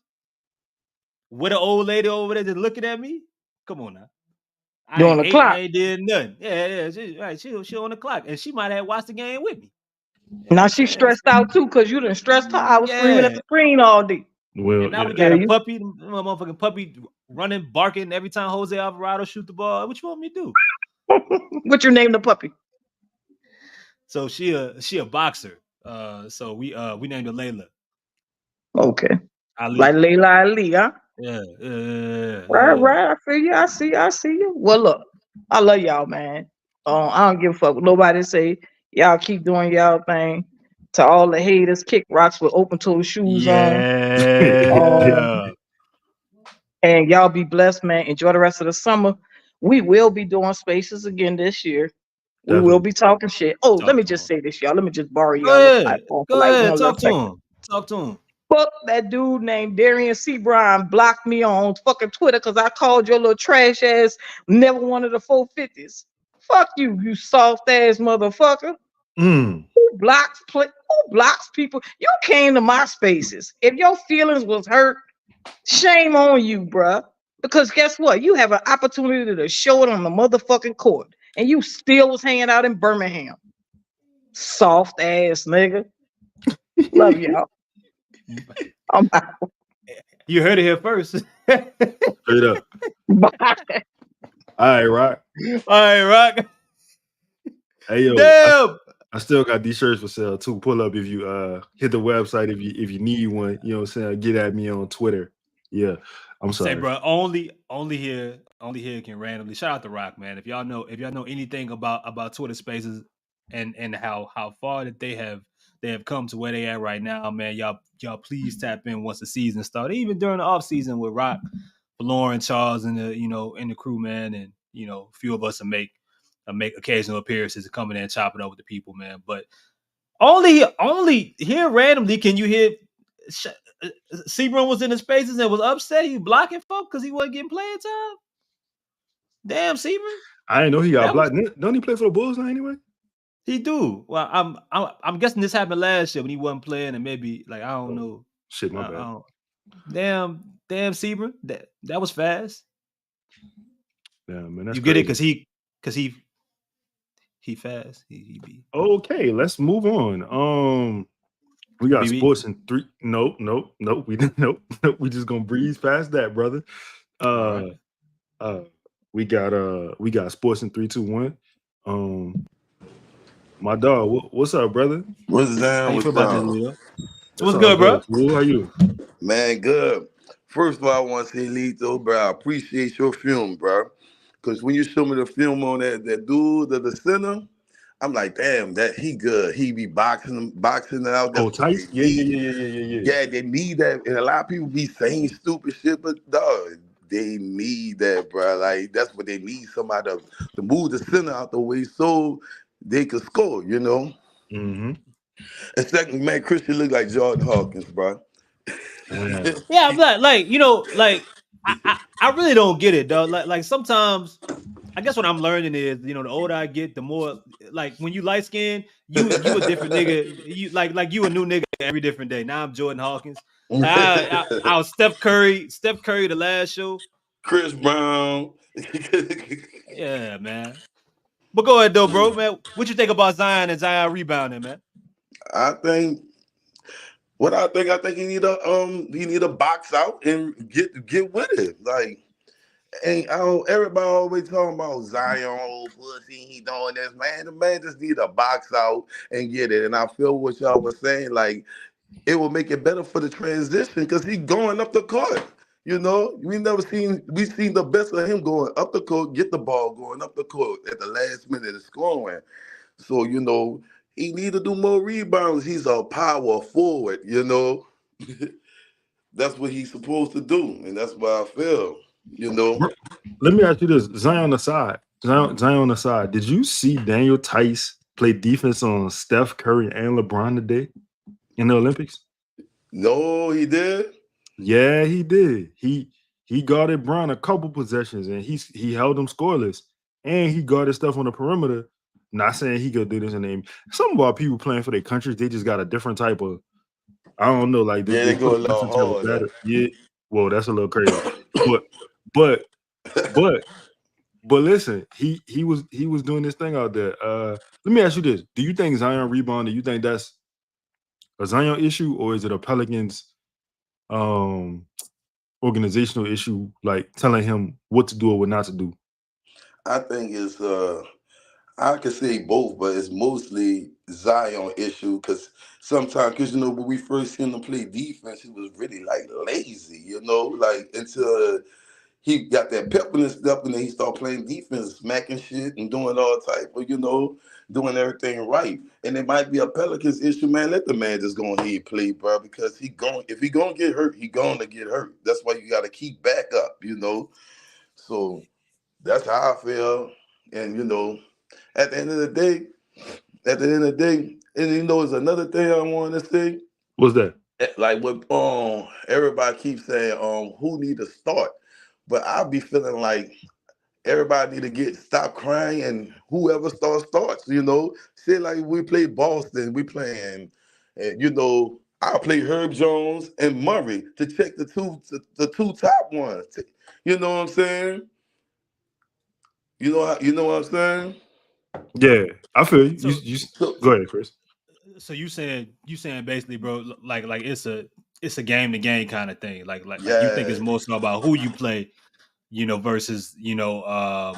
With an old lady over there just looking at me. Come on now.
You on the clock?
I ain't did nothing. Yeah. She on the clock. And she might have watched the game with me.
Now she's stressed out too, because you done stressed her. I was screaming at the screen all day.
Well,
and now we got a puppy, motherfucking puppy running, barking every time Jose Alvarado shoot the ball. What you want me to do?
What you name the puppy?
So she a boxer. So we named her Layla.
Okay.
Ali.
Like Layla Ali, huh?
Yeah.
Right. I feel you. I see you. Well, look, I love y'all, man. I don't give a fuck what nobody say. Y'all keep doing y'all thing. To all the haters, kick rocks with open-toe shoes on. And y'all be blessed, man. Enjoy the rest of the summer. We will be doing spaces again this year. We will be talking shit. Oh, let me just say this, y'all. Let me just borrow y'all platform for like 1
Talk
second.
Talk to him.
Fuck that dude named Darian C. Brown blocked me on fucking Twitter because I called your little trash ass never one of the 450s. Fuck you, you soft ass motherfucker. Who blocks people? You came to my spaces. If your feelings was hurt, shame on you, bruh. Because guess what? You have an opportunity to show it on the motherfucking court. And you still was hanging out in Birmingham. Soft ass nigga. Love y'all. I'm out.
You heard it here first.
Straight up.
Bye.
All right,
Rock.
Hey yo,
damn.
I still got these shirts for sale too. Pull up if you hit the website if you need one. You know what I'm saying? Get at me on Twitter. Yeah, I'm sorry.
Say, bro, only here can randomly shout out to Rock, man. If y'all know anything about Twitter Spaces and how far that they have come to where they at right now, man. Y'all please tap in once the season started. Even during the off season with Rock, Lauren, Charles, and the crew, man, and a few of us will make occasional appearances and coming in and chopping up with the people, man. But only here randomly can you hear Sebron was in the spaces and was upset. He blocking folk because he wasn't getting playing time. Damn, Sebron.
I didn't know he got blocked. Don't he play for the Bulls now anyway?
He do. Well, I'm guessing this happened last year when he wasn't playing, and maybe like I don't know.
Shit, my bad.
Damn, Sebron. That was fast.
Yeah, man. That's
you get
crazy.
it because he fast. He be
okay. Let's move on. We got
BB.
sports in 3. Nope. We didn't. Nope. We just gonna breeze past that, brother. We got sports in 3, 2, 1. My dog, what's up, brother?
What's down? What's
good, bro?
How you?
Man, good. First of all, I want to say, Lito, bro, I appreciate your film, bro. Because when you show me the film on that dude at the center, I'm like, damn, that he good. He be boxing out.
Oh, tight? Yeah.
Yeah, they need that. And a lot of people be saying stupid shit, but dog, they need that, bro. Like, that's what they need, somebody to move the center out the way so they could score, you know?
Mm-hmm.
And second, man, Christian look like Jordan Hawkins, bro.
Yeah, I'm like I really don't get it, dog. Like sometimes I guess what I'm learning is, the older I get, the more like when you light skinned, you a different nigga. You like you a new nigga every different day. Now I'm Jordan Hawkins. I was Steph Curry the last show.
Chris Brown.
Yeah, man. But go ahead though, bro, man. What you think about Zion and Zion rebounding, man?
I think he need a box out and get with it. Like, And everybody always talking about Zion, old pussy, he doing this, man. The man just need to box out and get it. And I feel what y'all was saying, like it will make it better for the transition because he going up the court. You know, we seen the best of him going up the court, get the ball going up the court at the last minute of scoring. So, you know, he need to do more rebounds. He's a power forward, you know. That's what he's supposed to do. And that's what I feel, you know.
Let me ask you this. Zion aside. Zion aside. Did you see Daniel Tice play defense on Steph Curry and LeBron today in the Olympics?
No, he did.
Yeah, he did. He guarded Bron a couple possessions and he held him scoreless. And he guarded stuff on the perimeter. Not saying he could do this in the NBA. Some of our people playing for their countries, they just got a different type of, I don't know, like
they go a little hard.
Yeah, well, that's a little crazy. but listen, he was doing this thing out there. Let me ask you this: do you think Zion rebounded? Do you think that's a Zion issue, or is it a Pelicans organizational issue, like telling him what to do or what not to do?
I think it's I could say both, but it's mostly Zion issue because sometimes, because you know, when we first seen him play defense, he was really like lazy, you know, like until he got that pep in his step and then he started playing defense, smacking shit and doing all type of, you know, doing everything right. And it might be a Pelicans issue, man. Let the man just go ahead and play, bro, because if he gonna get hurt, he gonna get hurt. That's why you got to keep back up, you know. So that's how I feel. And, you know, at the end of the day, and you know, there's another thing I want to say.
What's that?
Like what everybody keeps saying, who need to start? But I'll be feeling like everybody need to stop crying and whoever starts, you know. Say like we play Boston, we playing, and you know, I'll play Herb Jones and Murray to check the two top ones. You know what I'm saying? You know what I'm saying?
Yeah, I feel you. Go ahead, Chris.
So you saying basically, bro, like it's a game to game kind of thing. Like you think it's more so about who you play, you know, versus, you know,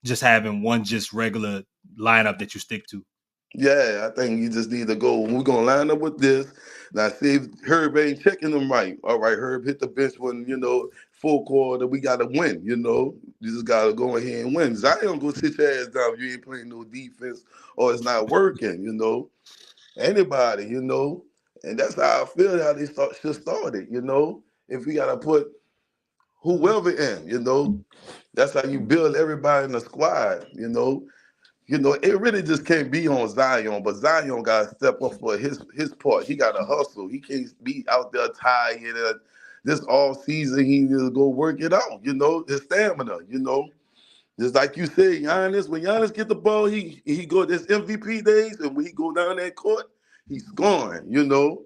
just having one just regular lineup that you stick to.
Yeah, I think you just need to go. We're gonna line up with this. Now, see if Herb ain't checking them right. All right, Herb hit the bench when, you know, full quarter. We gotta win. You know, you just gotta go ahead and win. Zion, go sit your ass down if you ain't playing no defense or it's not working. You know, anybody. You know, and that's how I feel. How they should start it. You know, if we gotta put whoever in. You know, that's how you build everybody in the squad. You know. You know, it really just can't be on Zion, but Zion got to step up for his part. He got to hustle. He can't be out there tired. This all season, he needs to go work it out, you know, his stamina, you know. Just like you said, Giannis, when Giannis get the ball, he go this MVP days, and when he go down that court, he's scoring, you know.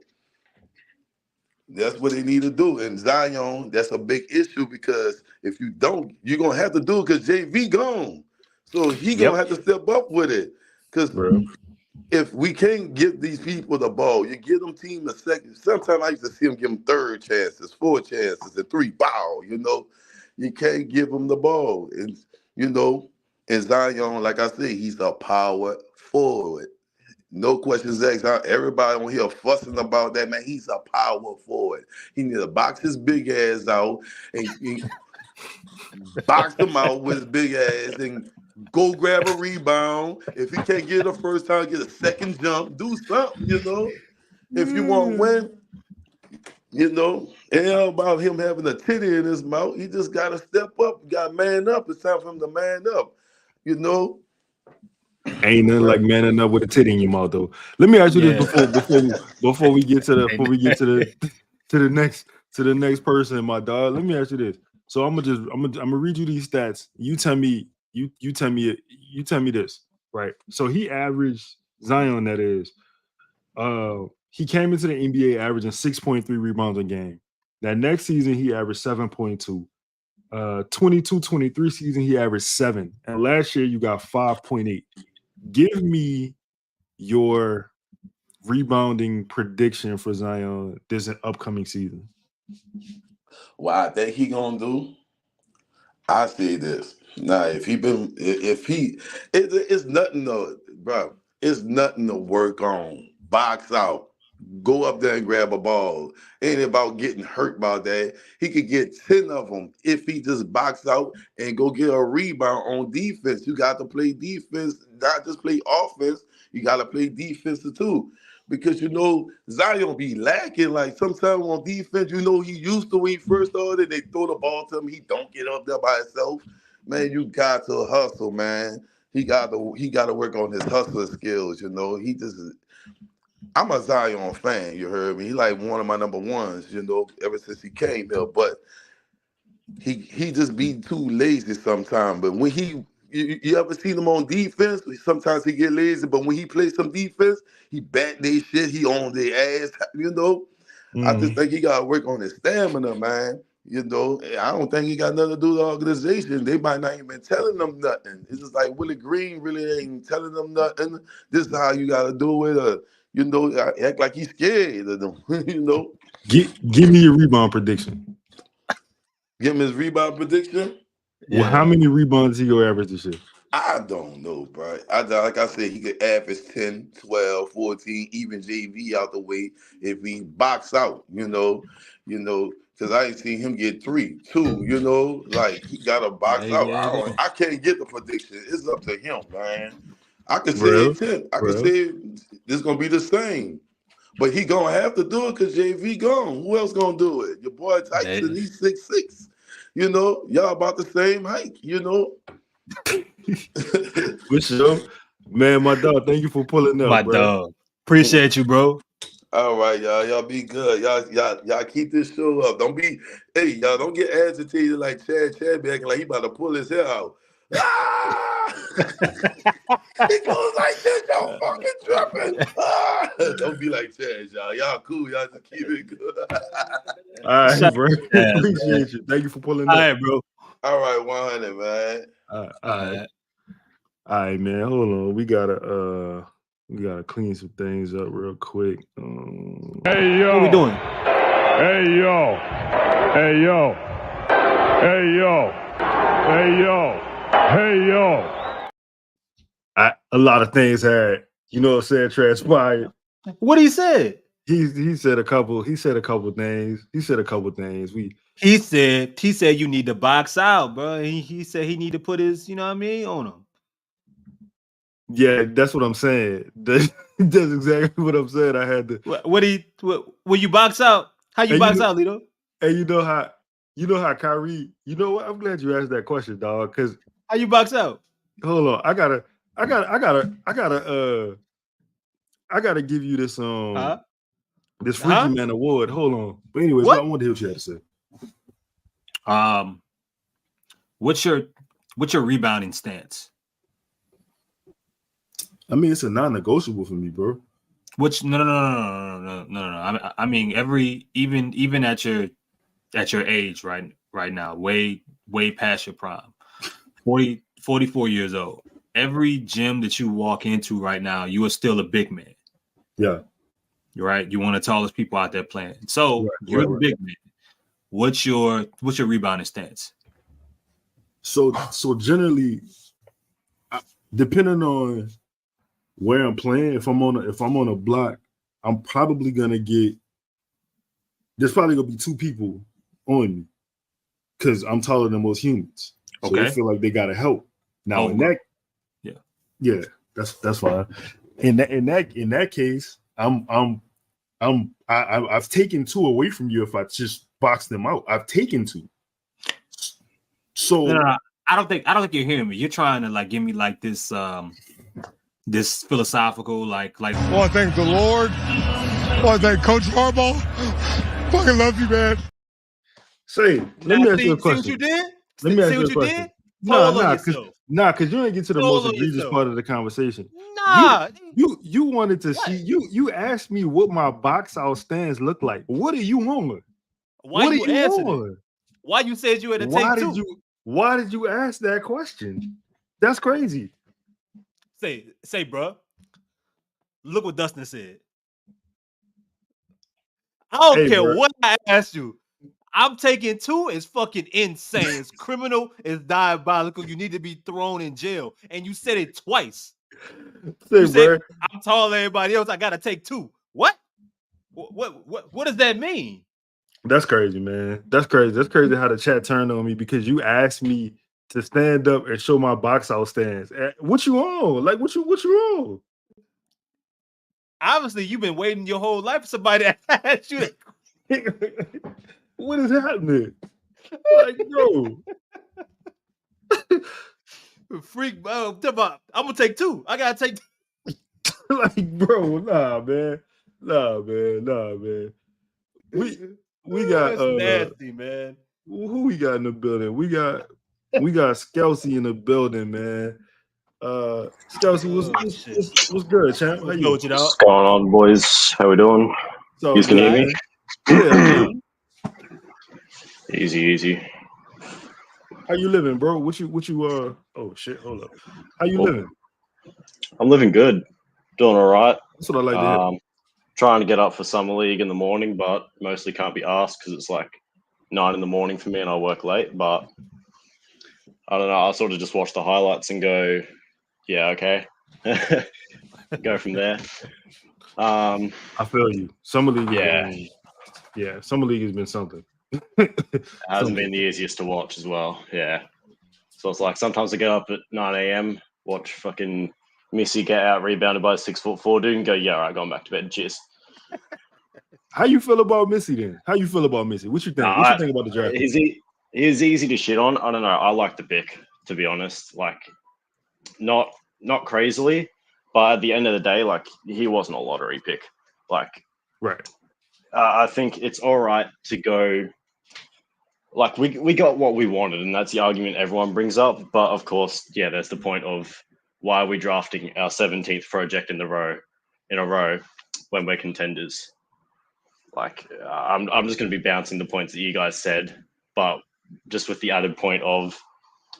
That's what they need to do. And Zion, that's a big issue because if you don't, you're going to have to do it because JV gone. So he gonna have to step up with it, because if we can't give these people the ball, you give them team a second. Sometimes I used to see them give them third chances, 4 chances, and 3 foul. You know, you can't give them the ball, and you know, and Zion, like I said, he's a power forward. No questions asked. Everybody on here fussing about that, man. He's a power forward. He need to box his big ass out and box him out with his big ass and go grab a rebound. If he can't get it the first time, get a second jump. Do something, you know. If you want to win, you know. It ain't about him having a titty in his mouth. He just got to step up. Got to man up. It's time for him to man up, you know.
Ain't nothing like manning up with a titty in your mouth, though. Let me ask you this before we get to the next person, my dog. Let me ask you this. So I'm gonna read you these stats. You tell me this, right? So he averaged, Zion, that is, he came into the NBA averaging 6.3 rebounds a game. That next season he averaged 7.2. 22-23 season he averaged 7, and last year you got 5.8. Give me your rebounding prediction for Zion this upcoming season.
What I think he gonna do, I say this. Nah, it's nothing to, bro. It's nothing to work on. Box out. Go up there and grab a ball. Ain't about getting hurt by that. He could get 10 of them if he just box out and go get a rebound on defense. You got to play defense, not just play offense. You got to play defense too. Because Zion be lacking. Like sometimes on defense, he used to when he first started, they throw the ball to him. He don't get up there by himself. Man, you got to hustle, man. He got to work on his hustler skills. He just. I'm a Zion fan. You heard me. He like one of my number ones. Ever since he came here, but he just be too lazy sometimes. But when you ever seen him on defense? Sometimes he get lazy, but when he plays some defense, he bat they shit. He on their ass. I just think he got to work on his stamina, man. I don't think he got nothing to do with the organization. They might not even telling them nothing. It's just like Willie Green really ain't telling them nothing. This is how you got to do it. Act like he's scared of them.
Give me your rebound prediction.
Give him his rebound prediction.
Well, how many rebounds he gonna average this year?
I don't know, bro. Like I said, he could average 10, 12, 14, even JV out the way if he box out, because I ain't seen him get 3, 2, like he got to box out. I can't get the prediction. It's up to him, man. I could say 10. I could say it's going to be the same. But he going to have to do it because JV gone. Who else going to do it? Your boy Tyson, he's 6'6". Y'all about the same height,
For sure. Man, my dog, thank you for pulling up,
my
bro.
dog. Appreciate you, bro.
All right, y'all. Y'all be good. Y'all keep this show up. Don't get agitated like Chad be acting like he about to pull his hair out. He goes like this, y'all fucking tripping. Don't be like Chad, y'all. Y'all cool. Y'all just keep it good.
All right, bro. Appreciate you. Thank you for pulling up.
All right, bro.
All right, 100, man.
All right, man. Hold on. We gotta clean some things up real quick.
Hey yo,
what we doing?
Hey yo, hey yo, hey yo, hey yo, hey yo.
A lot of things had, transpired.
What he said?
He said a couple things.
He said you need to box out, bro. He said he need to put his, on him.
Yeah, that's what I'm saying. That's exactly what I'm saying. I had to.
Will you box out? How you box out, Lito?
And you know how Kyrie. You know what? I'm glad you asked that question, dog. Because
how you box out?
Hold on, I gotta give you this this Freaky Man award. Hold on. But anyways, I want to hear what you had to say.
What's your rebounding stance?
I mean, it's a non-negotiable for me, bro.
No. I mean, even at your age right now, way past your prime, 44 years old. Every gym that you walk into right now, you are still a big man.
Yeah.
You're right. You're one of the tallest people out there playing. So you're the big man. What's your rebounding stance?
So generally, depending on where I'm playing, if I'm on a block, I'm probably gonna get. There's probably gonna be 2 people on me because I'm taller than most humans. So they feel like they gotta help. Now that's fine. In that case, I've taken 2 away from you if I just box them out. I've taken 2. So
no, I don't think you're hearing me. You're trying to give me this this philosophical like.
Oh, I thank the Lord. Oh, I thank Coach Harbaugh. Fucking love you, man.
Let me ask you a question.
See what you did?
Let me ask you a question. Because you ain't get to the most egregious part of the conversation.
Nah,
you wanted to see you asked me what my box out stands look like. What are you on?
Why you answered? Why you said you had to take 2?
Why did you ask that question? That's crazy.
Say, bro. Look what Dustin said. I don't care what I asked you. I'm taking 2 is fucking insane. It's criminal. It's diabolical. You need to be thrown in jail. And you said it twice. You said I'm taller than everybody else. I gotta take 2. What? What does that mean?
That's crazy, man. That's crazy. That's crazy how the chat turned on me because you asked me to stand up and show my box out stance. What you on? Like what you on?
Obviously, you've been waiting your whole life for somebody to ask you that.
What is happening? Like, yo.
Freak, I'm gonna take 2. I gotta take 2.
Like, bro, nah, man. We got
That's nasty, man.
Who we got in the building? We got Skelsey in the building, man. Skelsey, what's good, champ? How you?
What's going on, boys? How we doing?
So
you can hear me?
Yeah.
Easy.
How you living, bro? What you oh shit, hold up. How you living?
I'm living good. Doing all right.
That's what I like to hear.
Trying to get up for summer league in the morning, but mostly can't be asked because it's like 9 in the morning for me and I work late. But I don't know. I sort of just watch the highlights and go, yeah, okay. Go from there.
I feel you. Summer league.
Yeah.
Summer league has been something.
It hasn't been the easiest to watch as well. Yeah. So it's like sometimes I get up at 9 a.m., watch fucking Missy get out rebounded by a 6'4" dude and go, yeah, all right, going back to bed. Cheers.
How you feel about Missy then? What you think? What you think about the draft?
He's easy to shit on. I don't know. I like the pick, to be honest. Like, not crazily, but at the end of the day, like, he wasn't a lottery pick. Like,
right.
I think it's all right to go. Like, we got what we wanted, and that's the argument everyone brings up. But of course, yeah, there's the point of why are we drafting our 17th project in a row when we're contenders? Like, I'm just going to be bouncing the points that you guys said, but just with the added point of,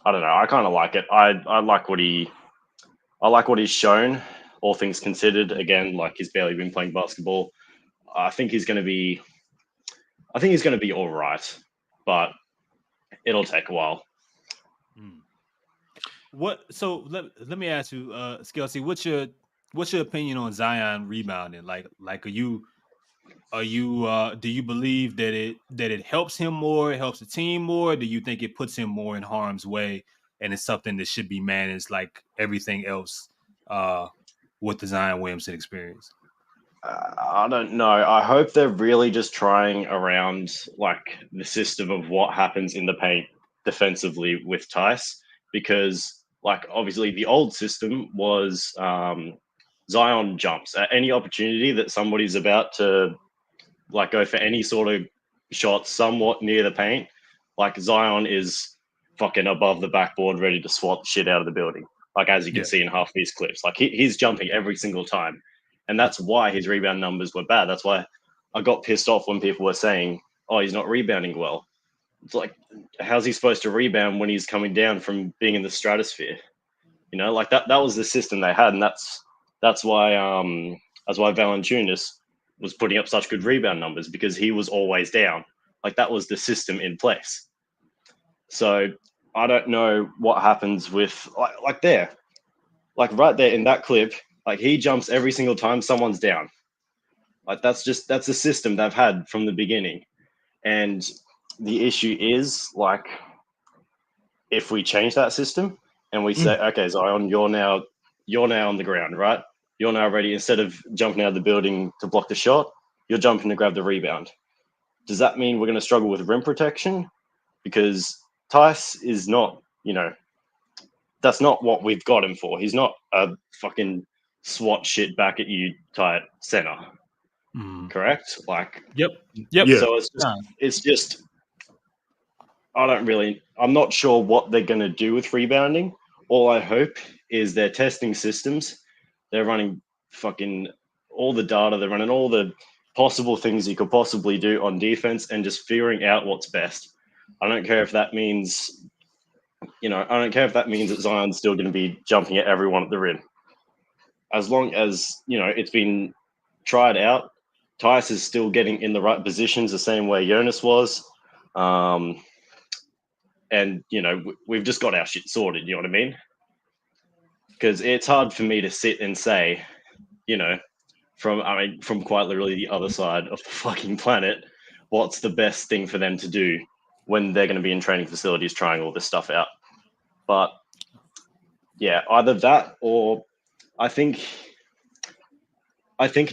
I don't know, I kind of like it. I like what he's shown, all things considered. Again, like, he's barely been playing basketball. I think he's going to be all right, but it'll take a while.
So let me ask you, Skelsey, what's your opinion on Zion rebounding? Like do you believe that it helps him more, it helps the team more? Do you think it puts him more in harm's way and it's something that should be managed like everything else with the Zion Williamson experience?
I don't know. I hope they're really just trying around like the system of what happens in the paint defensively with Tice, because like obviously the old system was Zion jumps at any opportunity that somebody's about to like go for any sort of shot somewhat near the paint. Like Zion is fucking above the backboard, ready to swat shit out of the building. Like as you can see in half these clips, like he's jumping every single time. And that's why his rebound numbers were bad. That's why I got pissed off when people were saying, oh, he's not rebounding well. It's like, how's he supposed to rebound when he's coming down from being in the stratosphere? You know, like that was the system they had. And that's why Valanciunas was putting up such good rebound numbers, because he was always down. Like that was the system in place. So I don't know what happens with like right there in that clip, like he jumps every single time someone's down. Like that's a system they've had from the beginning. And the issue is like, if we change that system and we say, okay, Zion, you're now on the ground, right? You're now ready. Instead of jumping out of the building to block the shot, you're jumping to grab the rebound. Does that mean we're going to struggle with rim protection? Because Tice is not, that's not what we've got him for. He's not a fucking swat shit back at you type center. Correct? Like,
yep.
So it's just I'm not sure what they're going to do with rebounding. All I hope is they're testing systems. They're running fucking all the data. They're running all the possible things you could possibly do on defense and just figuring out what's best. I don't care if that means, that Zion's still going to be jumping at everyone at the rim. As long as, it's been tried out, Tice is still getting in the right positions the same way Jonas was. And, you know, we've just got our shit sorted, you know what I mean? Because it's hard for me to sit and say, you know, from quite literally the other side of the fucking planet, what's the best thing for them to do when they're going to be in training facilities trying all this stuff out. But yeah, either that or I think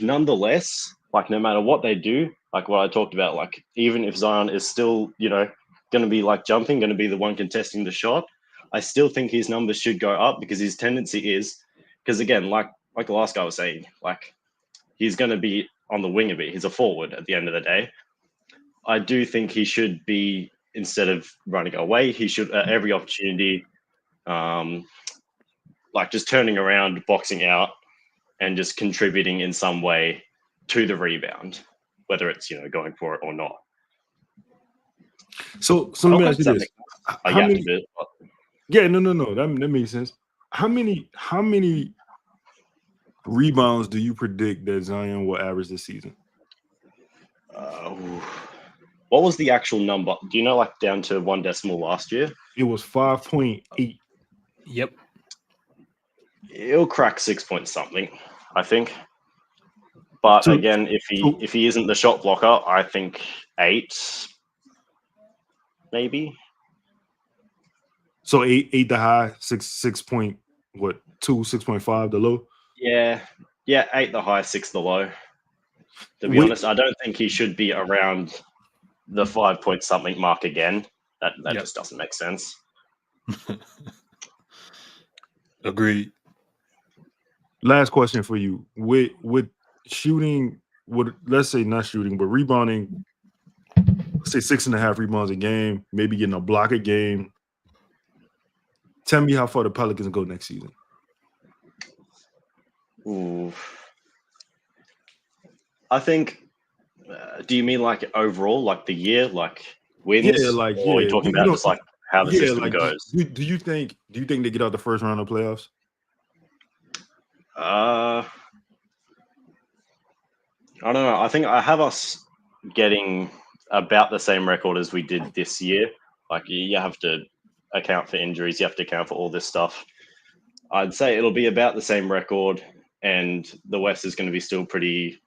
nonetheless, like no matter what they do, like what I talked about, like even if Zion is still, you know, going to be like jumping, going to be the one contesting the shot, I still think his numbers should go up because his tendency is, because again, like the last guy was saying, like he's going to be on the wing a bit. He's a forward at the end of the day. I do think he should be, instead of running away, he should at every opportunity, like just turning around, boxing out, and just contributing in some way to the rebound, whether it's, you know, going for it or not.
So let me ask you this: no, that makes sense. How many rebounds do you predict that Zion will average this season?
What was the actual number? Do you know, like down to one decimal last year?
It was 5.8.
Yep.
He'll crack 6 point something, I think. But again, if he isn't the shot blocker, I think 8, maybe.
So 8 the high, 6 point, what, 2, 6.5 the low?
Yeah, 8 the high, 6 the low. To be honest, I don't think he should be around the 5 point something mark again. That just doesn't make sense.
Agreed.
Last question for you: with shooting, let's say not shooting, but rebounding, let's say 6.5 rebounds a game, maybe getting a block a game. Tell me how far the Pelicans go next season.
Ooh. I think. Do you mean like overall, like the year, like wins?
Yeah, like
or are you talking about just like how the system goes?
Do you think they get out the first round of playoffs?
I don't know. I think I have us getting about the same record as we did this year. Like you have to account for injuries, you have to account for all this stuff. I'd say it'll be about the same record, and the West is going to be still pretty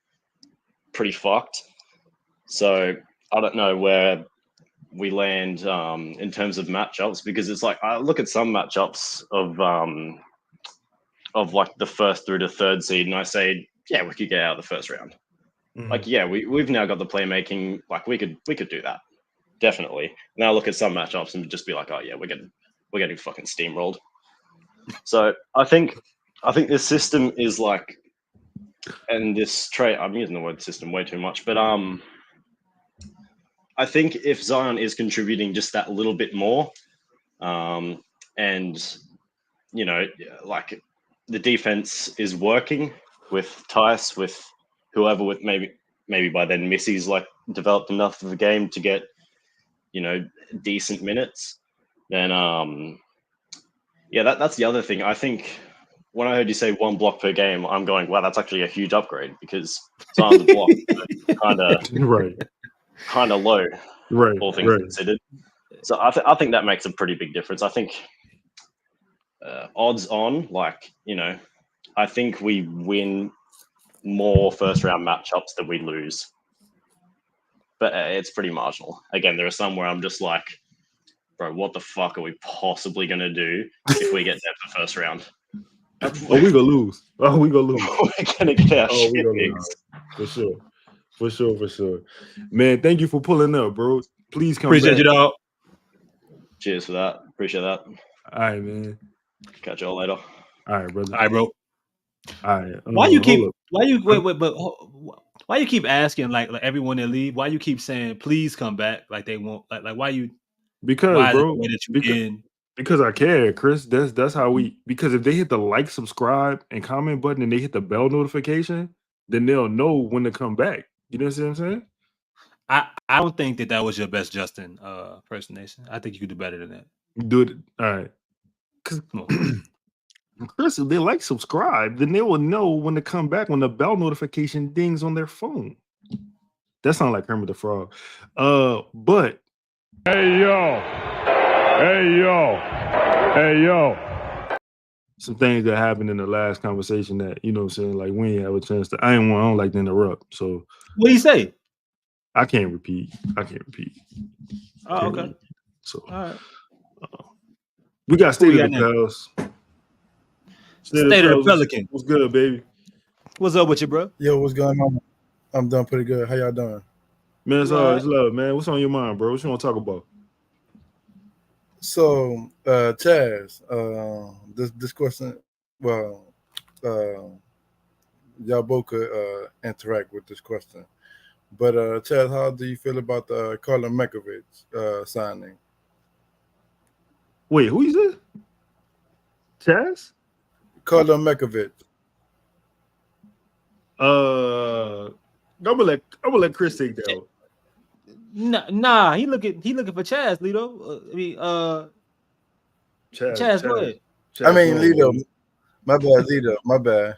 fucked. So I don't know where we land in terms of matchups, because it's like I look at some matchups of like the first through to third seed, and I say, yeah, we could get out of the first round. Mm-hmm. Like, yeah, we've now got the playmaking. Like, we could do that, definitely. Now look at some matchups and just be like, oh yeah, we're getting fucking steamrolled. So I think this system is like, and this trade, I'm using the word system way too much, but I think if Zion is contributing just that little bit more, and you know, like the defense is working with Tice, with whoever, with maybe by then Missy's like developed enough of a game to get, you know, decent minutes, then yeah, that's the other thing. I think when I heard you say 1 block per game, I'm going, wow, that's actually a huge upgrade, because Zion's block kind of low, all things considered. So I think that makes a pretty big difference. I think odds on, like, you know, I think we win more first round matchups than we lose, but it's pretty marginal. Again, there are some where I'm just like, bro, what the fuck are we possibly gonna do if we get there for first round?
Oh, we gonna lose. We're
gonna get our shit fixed.
For sure. Man, thank you for pulling up, bro. Please come
Appreciate
back.
you, dog.
Cheers for that. Appreciate that.
All right, man.
Catch y'all later.
All right, brother.
All right, bro.
All right.
Why you keep asking like everyone that leave? Why you keep saying please come back? Like they won't. Like why you?
Because, bro.
Because
I care, Chris. That's how we. Because if they hit the like, subscribe, and comment button, and they hit the bell notification, then they'll know when to come back. You know what I'm saying?
I don't think that was your best Justin impersonation. I think you could do better than that.
Do it. All right. Because Chris, if they like, subscribe, then they will know when to come back when the bell notification dings on their phone. That sounds like Kermit the Frog. But
Hey, yo. Hey, yo. Hey, yo.
Some things that happened in the last conversation that, you know what I'm saying, like we ain't have a chance to, I don't like to interrupt. So
what do you say?
I can't repeat.
Oh, okay.
Repeat. So
all right.
We got State of the Pels.
State of the Pelicans.
What's good, baby?
What's up with you, bro?
Yo, what's going on? I'm doing pretty good. How y'all doing?
Man, it's love, man. What's on your mind, bro? What you want to talk about?
So, Chaz, this question, well, y'all both could interact with this question. But Chaz, how do you feel about the Carla Mekovic signing?
Wait, who you said? Chaz?
Carla Mekovic.
I'm gonna let Chris take that one.
Nah, he looking for Chaz, Lito. Chaz, go ahead.
I mean, Lito. My bad, Lito. My bad.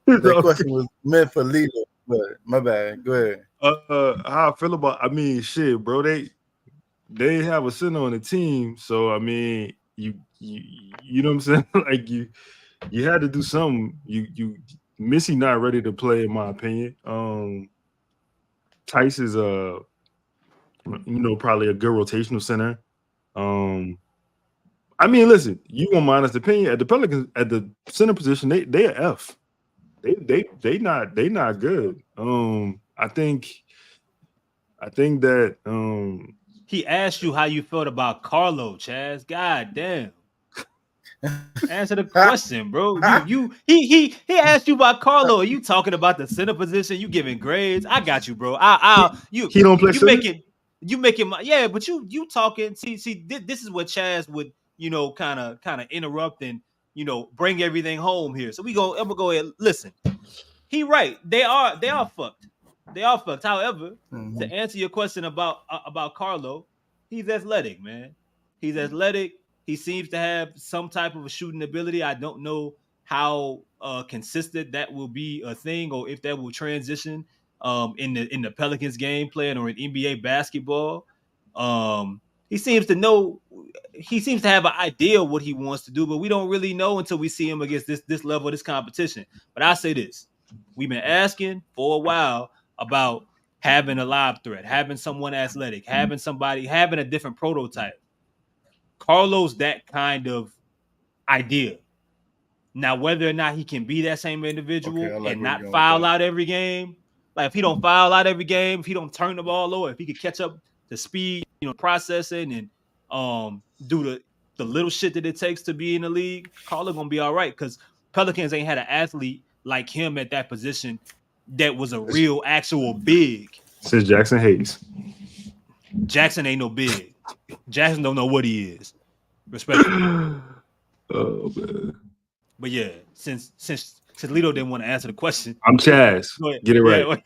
The question was meant for Lito, but my bad. Go ahead.
How I feel about? I mean, shit, bro. They have a center on the team, so I mean, you know what I'm saying? Like you had to do something. You Missy not ready to play, in my opinion. Tice is probably a good rotational center. I mean, listen, you want my honest opinion? At the Pelicans, at the center position, they are F. They not good. I think that
he asked you how you felt about Carlo, Chaz. God damn. Answer the question, bro. He asked you about Carlo. Are you talking about the center position? You giving grades? I got you, bro.
He don't play center?
You making but you talking. See, this is what Chaz would kind of interrupt and bring everything home here. So I'm gonna go ahead. Listen, he right. They are fucked. They are fucked. However, to answer your question about Carlo, he's athletic, man. He's athletic. He seems to have some type of a shooting ability. I don't know how consistent that will be a thing, or if that will transition in the Pelicans game plan or in NBA basketball. He seems to have an idea of what he wants to do, but we don't really know until we see him against this level of this competition. But I say this: we've been asking for a while about having a lob threat, having someone athletic, having a different prototype. Carlo's that kind of idea. Now, whether or not he can be that same individual and not foul out every game, like if he don't foul out every game, if he don't turn the ball over, if he could catch up to speed, processing and do the little shit that it takes to be in the league, Carlo gonna be all right, because Pelicans ain't had an athlete like him at that position that was a real actual big.
Since Jackson Hayes.
Jackson ain't no big. Jackson don't know what he is. Respectfully.
Oh man.
But yeah, since Lito didn't want to answer the question,
I'm Chaz. Get it right.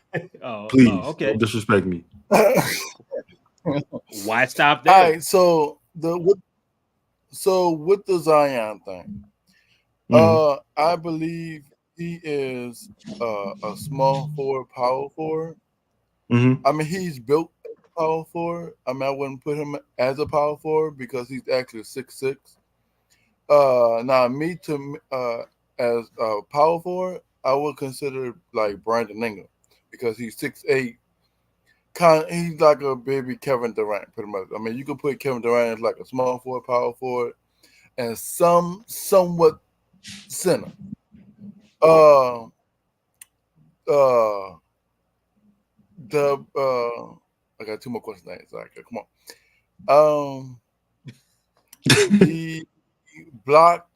Please,
okay.
Don't disrespect me.
Why stop there?
All right, so with the Zion thing, I believe he is a small forward, power forward. I mean, he's built as a power forward. I mean, I wouldn't put him as a power forward because he's actually 6'6". Now, as a power forward, I would consider like Brandon Ingram because he's 6'8". He's like a baby Kevin Durant, pretty much. I mean, you can put Kevin Durant as like a small forward, power forward, and somewhat center. I got two more questions. Okay, come on. The block,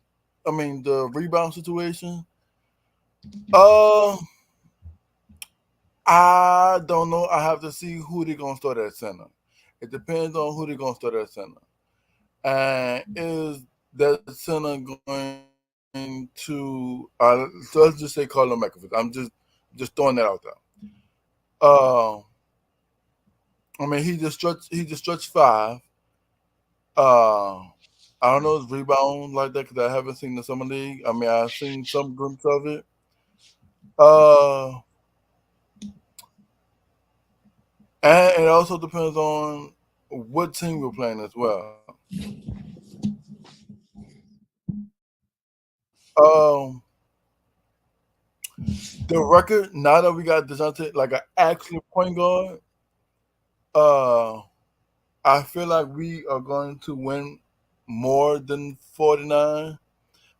I mean the rebound situation. I don't know. I have to see who they're gonna start at center. It depends on who they're gonna start at center. And is that center going to so let's just say Carlo Mekovic. I'm just throwing that out there. I mean he just stretched 5. I don't know his rebound like that because I haven't seen the summer league. I mean I've seen some glimpse of it. And it also depends on what team we're playing as well. The record, now that we got DeJounte like an actual point guard, I feel like we are going to win more than 49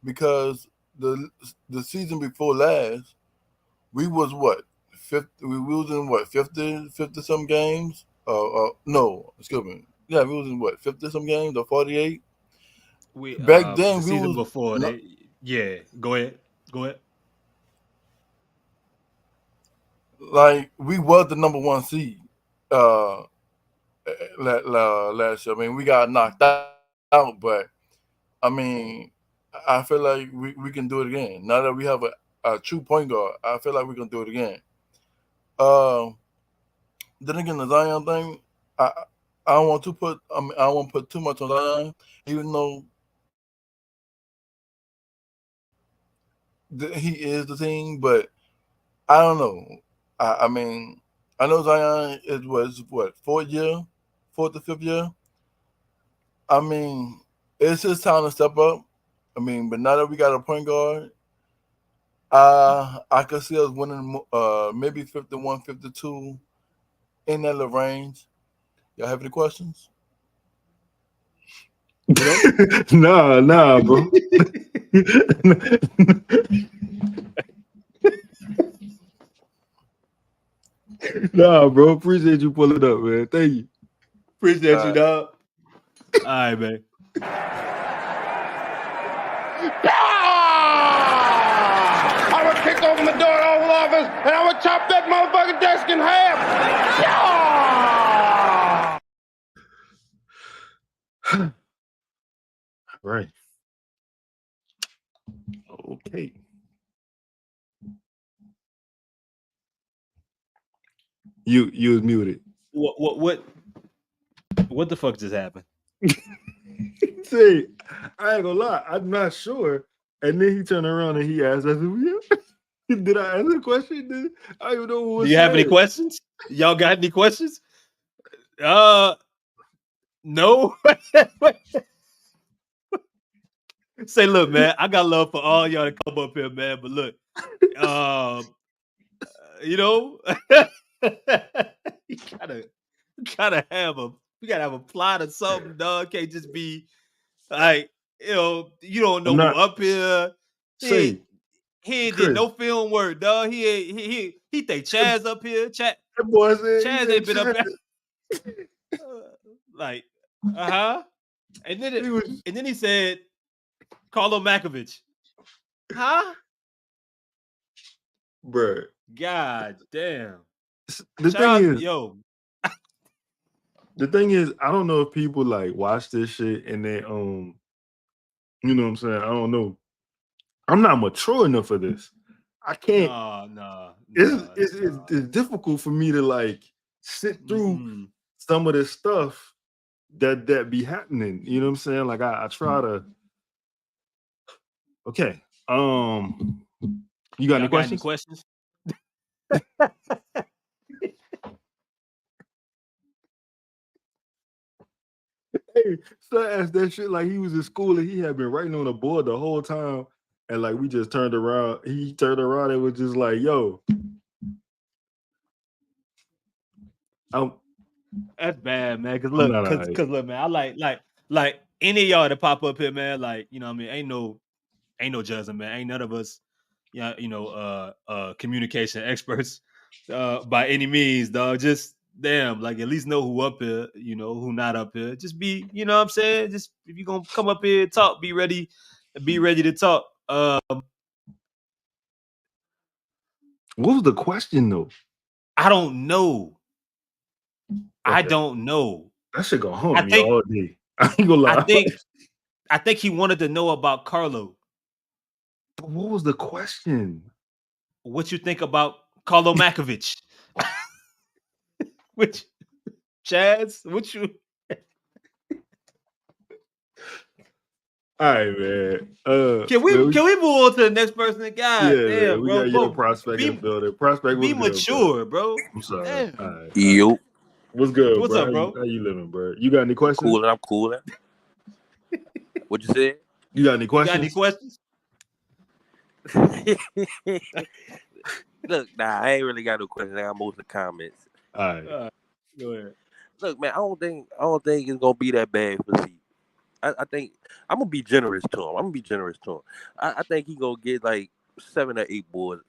because the season before last, we was what? 50, we was in what, 50 some games? No, excuse me. Yeah, we was in what, 50 some games or 48? Back then,
the season before, go ahead.
Like, we was the number one seed last year. I mean, we got knocked out, but I mean, I feel like we can do it again. Now that we have a true point guard, I feel like we can do it again. Then again, the Zion thing, I don't want to put. I mean, I don't want to put too much on Zion, even though he is the team. But I don't know. I mean, I know Zion was what, fourth to fifth year. I mean, it's his time to step up. I mean, but now that we got a point guard, I could see us winning maybe 51, 52 in that little range. Y'all have any questions?
Nah, bro. Nah, bro. Appreciate you pulling up, man. Thank you.
Appreciate you, dog. All right, man.
I would kick open the door to the Oval Office and I would chop that motherfucking desk in half.
Right. Okay. You was muted.
What the fuck just happened?
See, I ain't gonna lie, I'm not sure. And then he turned around and he asked us, did I answer the question? I don't even know what.
Do you have any questions? Y'all got any questions? No. Say, look, man, I got love for all y'all to come up here, man. But look, you know, you gotta have a plot or something, dog. Can't just be like, you know, you don't know who up here. He ain't did no film work, dog. He think Chaz up here. Chaz ain't been up here. Like, and then he said, Carlo Makovich. Huh?
Bruh.
God damn.
The thing is, I don't know if people like watch this shit and they you know what I'm saying? I don't know. I'm not mature enough for this. I can't.
No.
It's difficult for me to like sit through some of this stuff that be happening. You know what I'm saying? Like I try to. Okay. You got any questions? Hey, so I asked that shit like he was in school and he had been writing on a board the whole time, and like we just turned around. He turned around and was just like, "Yo,
that's bad, man. Cause look, man, I like any of y'all to pop up here, man. Like, you know what I mean? Ain't no judging, man. Ain't none of us, communication experts by any means, dog. Just damn, like at least know who up here, you know, who not up here. Just be, you know what I'm saying? Just if you're gonna come up here and talk, be ready to talk.
What was the question though?
I don't know. Okay. I don't know.
That shit go home me all day. I ain't gonna lie.
I think he wanted to know about Carlo.
But what was the question?
What you think about Carlo Makovich? Which Chaz? What you?
All right, man.
Can we move on to the next person? God damn,
we got your prospect in the building. Prospect,
be mature, bro.
I'm sorry.
Damn.
All right.
Yo.
What's good,
What's
bro?
up, bro?
How you living, bro? You got any questions?
I'm cooling. What you said?
You got any questions?
Look, I ain't really got no questions. I got most of the comments.
All right.
Go ahead.
Look, man, I don't think it's gonna be that bad for Zeke. I think I'm gonna be generous to him. I think he gonna get like 7 or 8 boards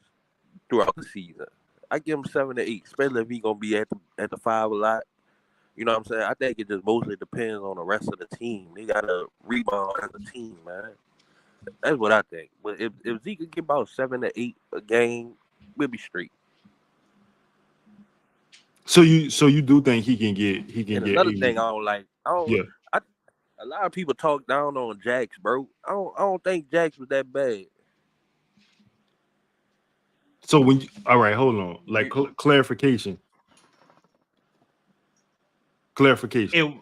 throughout the season. I give him 7 to 8, especially if he gonna be at the 5 a lot. You know what I'm saying? I think it just mostly depends on the rest of the team. They gotta rebound as a team, man. That's what I think. But if Zeke could get about 7 to 8 a game, we'll be straight.
So you do think he can get
Another thing I don't like.
Yeah.
A lot of people talk down on Jax, bro. I don't think Jax was that bad.
So all right, hold on. Like clarification.
In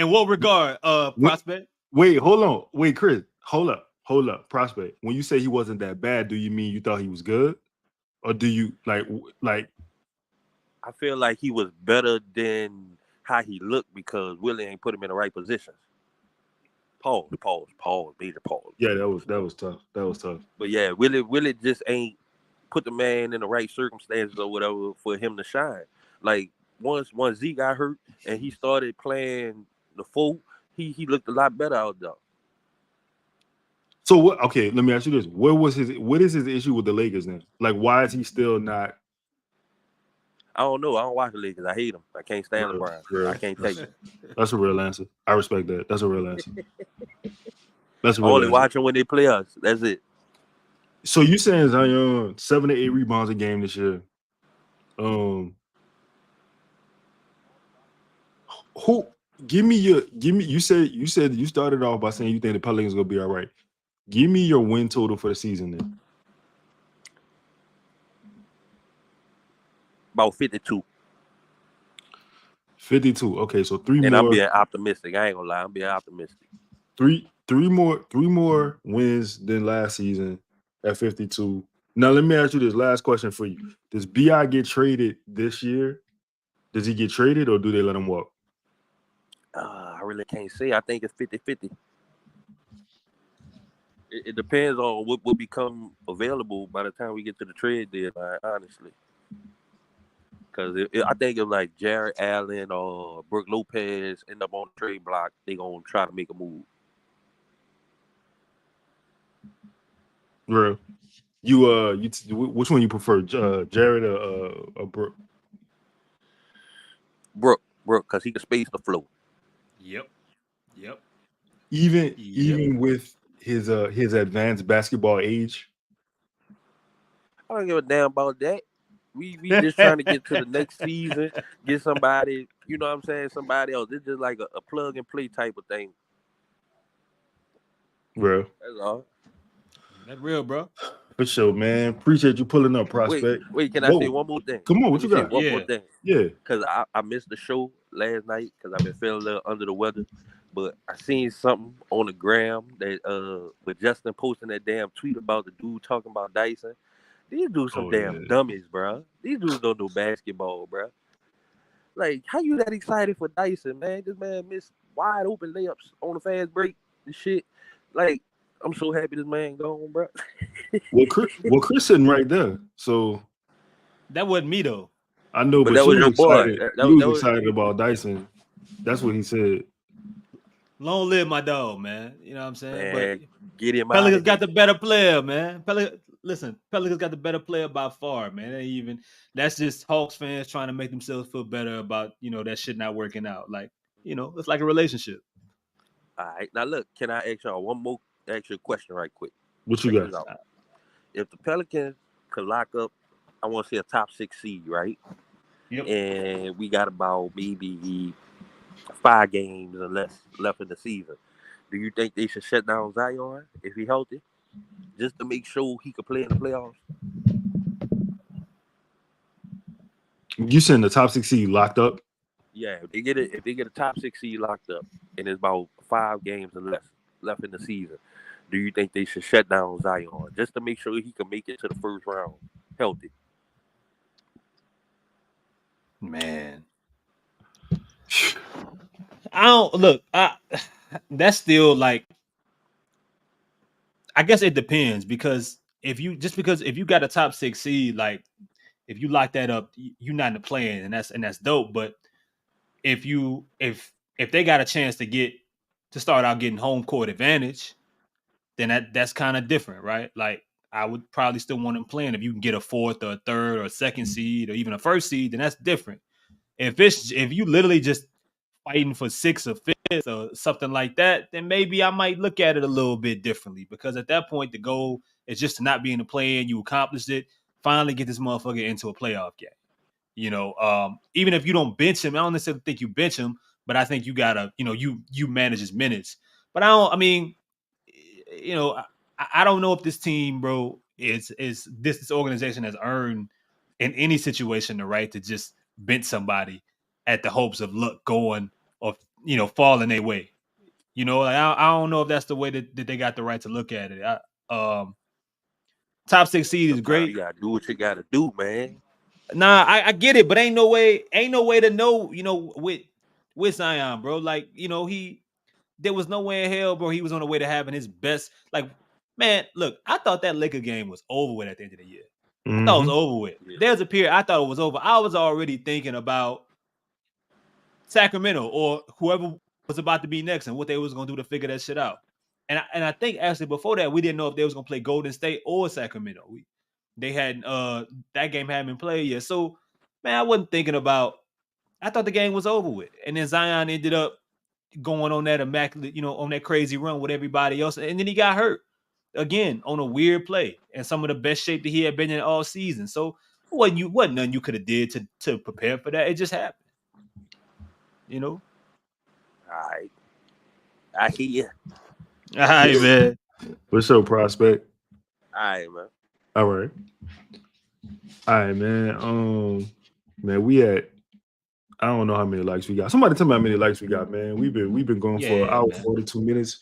what regard, prospect?
Wait, hold on. Wait, Chris, hold up. Prospect. When you say he wasn't that bad, do you mean you thought he was good? Or do you like
I feel like he was better than how he looked because Willie ain't put him in the right positions. Pause, major pause.
Yeah, that was tough.
But yeah, Willie just ain't put the man in the right circumstances or whatever for him to shine. Like once Z got hurt and he started playing the 4, he looked a lot better out there.
So what? Okay, let me ask you this: what is his issue with the Lakers then? Like, why is he still not?
I don't know. I don't watch the Lakers. I hate them. I can't stand LeBron. I can't take it.
That's a real answer. I respect that. That's a real answer. That's a real
only
answer.
watching when they play us. That's it.
So you saying Zion 7 to 8 rebounds a game this year? Who? Give me. You said you started off by saying you think the Pelicans gonna be all right. Give me your win total for the season then.
About 52.
52. Okay, so 3
and
more.
I'm being optimistic. I ain't gonna lie. I'm being optimistic.
Three more wins than last season at 52. Now let me ask you this last question for you. Does BI get traded this year? Does he get traded or do they let him walk?
I really can't say. I think it's 50-50. It depends on what will become available by the time we get to the trade deadline, honestly. Because I think if like Jared Allen or Brook Lopez end up on the trade block, they gonna try to make a move.
Real. Which one you prefer, Jared or Brook?
Brook, because he can space the flow.
Yep.
Even with his advanced basketball age.
I don't give a damn about that. We just trying to get to the next season, get somebody, you know what I'm saying, somebody else. It's just like a plug and play type of thing.
Real.
That's all.
That's real, bro.
For sure, man. Appreciate you pulling up, prospect.
Wait, can I say one more thing?
Come on, what you got?
One more thing.
Yeah.
Because I missed the show last night because I've been feeling a little under the weather. But I seen something on the gram that with Justin posting that damn tweet about the dude talking about Dyson. These dudes some damn dummies, bro. These dudes don't know basketball, bro. Like, how you that excited for Dyson, man? This man missed wide open layups on the fast break and shit. Like, I'm so happy this man gone, bro.
Well, Chris sitting right there. So
that wasn't me though.
I know, but
that was your
excited.
boy.
He was excited about Dyson. That's what he said.
Long live my dog, man. You know what I'm saying?
Man,
but
get him
Pelicans
out
got the better player, man. Pelicans got the better player by far, man. That's just Hawks fans trying to make themselves feel better about, that shit not working out. Like, it's like a relationship.
All right. Now look, can I ask y'all one more extra question right quick?
What you got?
If the Pelicans could lock up, I want to say a top 6 seed, right?
Yep.
And we got about maybe 5 games or less left in the season. Do you think they should shut down Zion if he's healthy, just to make sure he could play in the playoffs?
You saying the top 6 seed locked up?
Yeah, if they get a top 6 seed locked up, and there's about 5 games or less left in the season, do you think they should shut down Zion just to make sure he can make it to the first round healthy?
Man, look, that's still like, I guess it depends, because if you got a top 6 seed, like if you lock that up, you're not in the play-in, and that's dope. But if they got a chance to start out getting home court advantage, then that's kind of different, right? Like I would probably still want them playing. If you can get a 4th or a 3rd or a 2nd seed or even a 1st seed, then that's different. If you literally just fighting for 6th or 5th or something like that, then maybe I might look at it a little bit differently, because at that point the goal is just to not be in the play-in. You accomplished it. Finally get this motherfucker into a playoff game. Even if you don't bench him, I don't necessarily think you bench him, but I think you gotta, you manage his minutes. But I don't know if this team, bro, is this organization has earned in any situation the right to just bench somebody at the hopes of luck going or falling their way. I don't know if that's the way that they got the right to look at it. Top 6 seed is great.
You gotta do what you gotta do, man.
Nah, I get it, but ain't no way to know, with Zion, bro. Like, there was no way in hell, bro, he was on the way to having his best. Like, man, look, I thought that Laker game was over with at the end of the year. I thought it was over with. Yeah. There's a period I thought it was over. I was already thinking about Sacramento or whoever was about to be next and what they was going to do to figure that shit out. And I think actually before that, we didn't know if they was going to play Golden State or Sacramento. They hadn't that game hadn't been played yet. So, man, I wasn't thinking about. I thought the game was over with, and then Zion ended up going on that immaculate, on that crazy run with everybody else, and then he got hurt again on a weird play and some of the best shape that he had been in all season. So, wasn't nothing you could have did to prepare for that. It just happened.
All right, I hear you.
All right, man.
What's up, prospect?
All right, man.
All right, man. Man, we at, I don't know how many likes we got. Somebody tell me how many likes we got, man. We've been going for an hour, 42 minutes.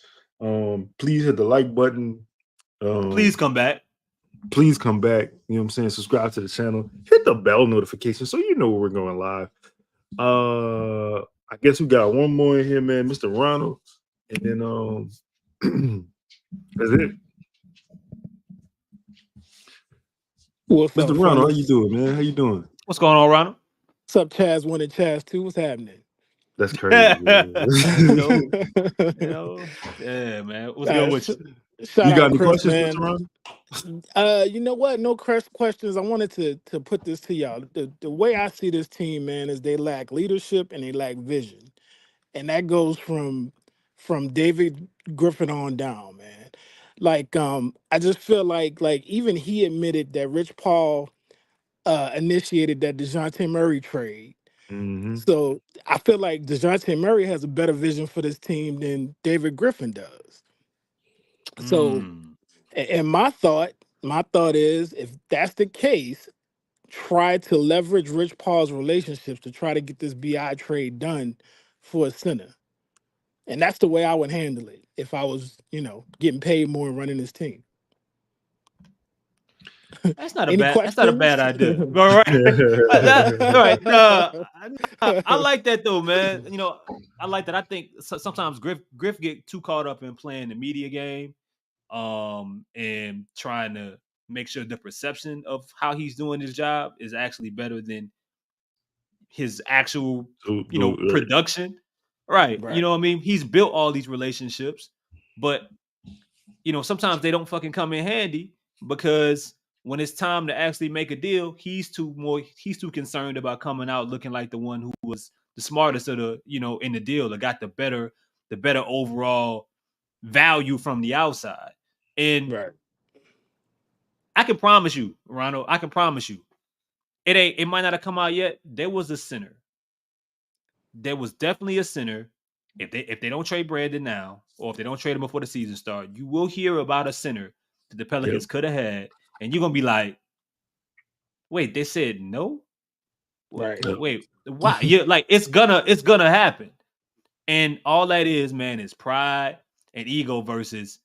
Please hit the like button.
Please come back.
Please come back. You know what I'm saying? Subscribe to the channel. Hit the bell notification so you know when we're going live. I guess we got one more in here, man. Mr. Ronald. And then that's it.
What's
Mr.
up,
Ronald,
fellas?
how you doing, man? How you doing?
What's going on, Ronald?
What's up, Chaz 1 and Chaz 2? What's happening?
That's crazy.
Yeah, man. What's good with you?
You got any
Chris,
questions,
man.
Mr. Ronald?
You know what? No questions. I wanted to put this to y'all. The way I see this team, man, is they lack leadership and they lack vision. And that goes from David Griffin on down, man. Like, I just feel like even he admitted that Rich Paul initiated that DeJounte Murray trade.
Mm-hmm.
So I feel like DeJounte Murray has a better vision for this team than David Griffin does. So, and my thought is, if that's the case, try to leverage Rich Paul's relationships to try to get this BI trade done for a center. And that's the way I would handle it if I was, getting paid more and running this team.
That's not a bad idea. All right. All right. I like that though, man. I like that. I think sometimes Griff get too caught up in playing the media game, and trying to make sure the perception of how he's doing his job is actually better than his actual, production. Right. You know what I mean? He's built all these relationships, but sometimes they don't fucking come in handy, because when it's time to actually make a deal, he's too concerned about coming out looking like the one who was the smartest of the, in the deal, that got the better overall value from the outside. And I can promise you, Ronald, it might not have come out yet. There was a center. There was definitely a center. If they don't trade Brandon now, or if they don't trade him before the season start, you will hear about a center that the Pelicans could have had, and you're gonna be like, "Wait, they said no? Wait, why? Yeah, like it's gonna happen." And all that is, man, is pride and ego versus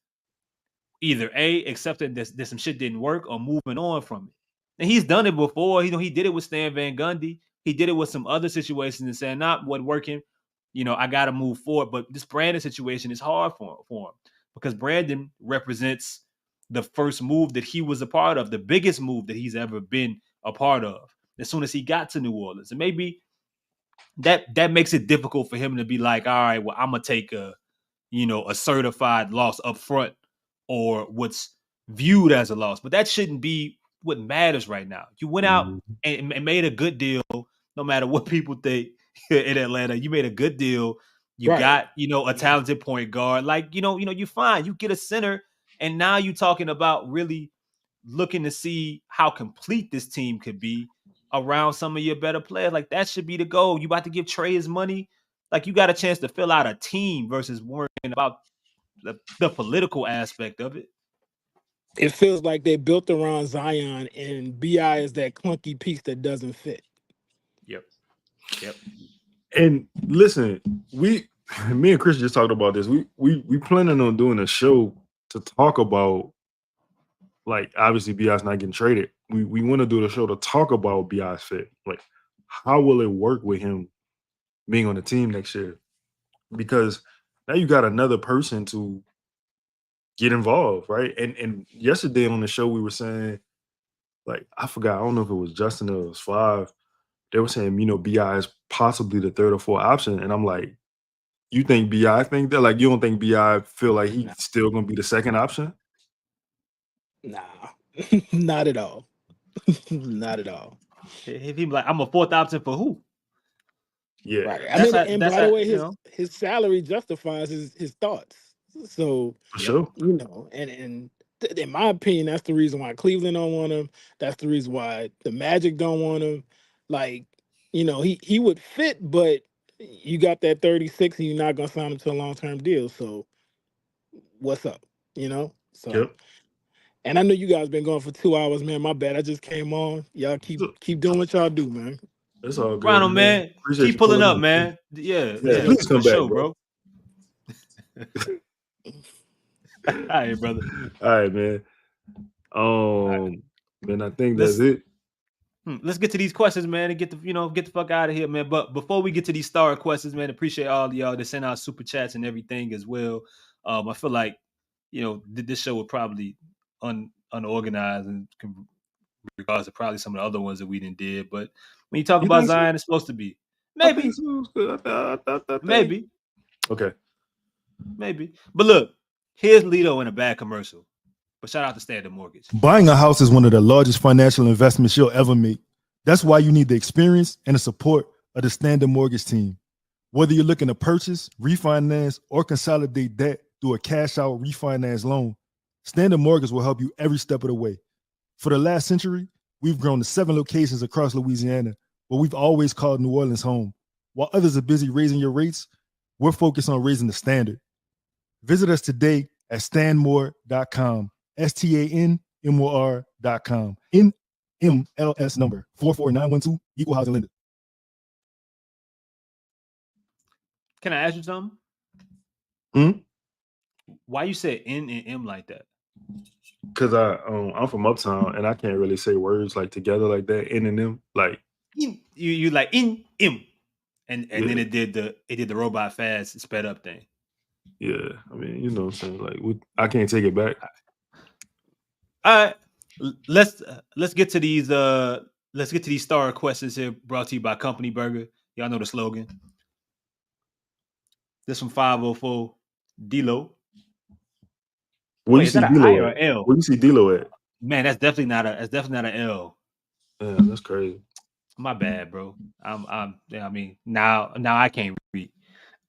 either accepting that some shit didn't work or moving on from it. And he's done it before. He did it with Stan Van Gundy. He did it with some other situations and saying, "Not what working." I got to move forward. But this Brandon situation is hard for him because Brandon represents the first move that he was a part of, the biggest move that he's ever been a part of as soon as he got to New Orleans. And maybe that makes it difficult for him to be like, all right, well, I'm going to take a certified loss up front or what's viewed as a loss. But that shouldn't be what matters right now. You went out and made a good deal, no matter what people think in Atlanta. You made a good deal. You got, a talented point guard. Like, you're fine. You get a center, and now you're talking about really looking to see how complete this team could be around some of your better players. Like, that should be the goal. You about to give Trey his money. Like, you got a chance to fill out a team versus worrying about the political aspect of it.
It feels like they built around Zion, and BI is that clunky piece that doesn't fit.
Yep.
And listen, me and Chris just talked about this. We planning on doing a show to talk about, like, obviously BI's not getting traded. We want to do the show to talk about BI's fit. Like, how will it work with him being on the team next year? Because now you got another person to get involved, right? And yesterday on the show we were saying, like, I forgot, I don't know if it was Justin or it was Five. They were saying, BI is possibly the third or fourth option. And I'm like, you think BI think that? Like, you don't think BI feel like he's still going to be the second option?
Nah, not at all. Not at all.
If he's like, I'm a fourth option for who?
Yeah.
Right. I mean, and by the way, his salary justifies his thoughts. So,
for sure.
And in my opinion, that's the reason why Cleveland don't want him. That's the reason why the Magic don't want him. Like, he would fit, but you got that 36 and you're not going to sign him to a long-term deal. So what's up? So,
yep.
And I know you guys been going for 2 hours, man. My bad. I just came on. Y'all keep doing what y'all do, man.
It's all good.
Ronald, man. Keep pulling up, man. Yeah.
Please come back,
show, bro. All right, brother.
All right, man. Man, I think that's it.
Let's get to these questions, man, and get the fuck out of here, man. But before we get to these star questions, man, appreciate all of y'all that send out super chats and everything as well. I feel like, this show was probably unorganized in regards to probably some of the other ones that we did. But when you talk about Zion, it's supposed to be. Maybe. Maybe.
Okay.
Maybe. But look, here's Lito in a bad commercial. But shout out to Standard Mortgage.
Buying a house is one of the largest financial investments you'll ever make. That's why you need the experience and the support of the Standard Mortgage team. Whether you're looking to purchase, refinance, or consolidate debt through a cash-out refinance loan, Standard Mortgage will help you every step of the way. For the last century, we've grown to 7 locations across Louisiana, but we've always called New Orleans home. While others are busy raising your rates, we're focused on raising the standard. Visit us today at stanmore.com. STANMOR.com. NMLS number 44912, equal housing lender.
Can I ask you something? Why you say N and M like that?
Because I'm from Uptown and I can't really say words like together like that. N and M, like
you like in M, and then it did the robot fast sped up thing.
Yeah, I mean, you know what I'm saying? Like, I can't take it back.
All right, let's get to these star questions here, brought to you by Company Burger. Y'all know the slogan. This from 504 D-Lo.
Where you see D-Lo at?
L?
Where you see D-Lo at?
Man, that's definitely not an L.
Yeah, that's crazy.
My bad, bro. I mean, now I can't read.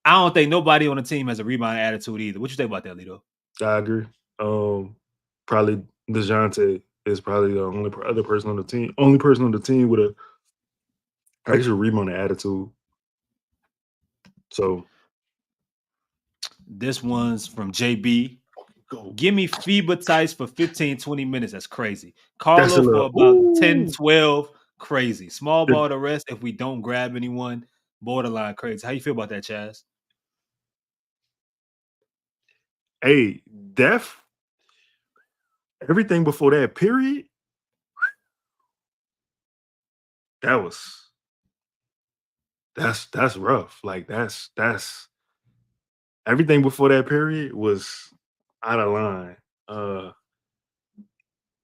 I don't think nobody on the team has a rebound attitude either. What you think about that, Lito?
I agree. Probably DeJounte is probably the only person on the team with a actual rebound attitude. So
this one's from JB. Give me FIBA Tice for 15-20 minutes. That's crazy. Carlo for about 10-12. Crazy. Small ball to rest if we don't grab anyone. Borderline crazy. How you feel about that, Chaz?
Hey, everything before that period, that was that's rough. Like that's everything before that period was out of line.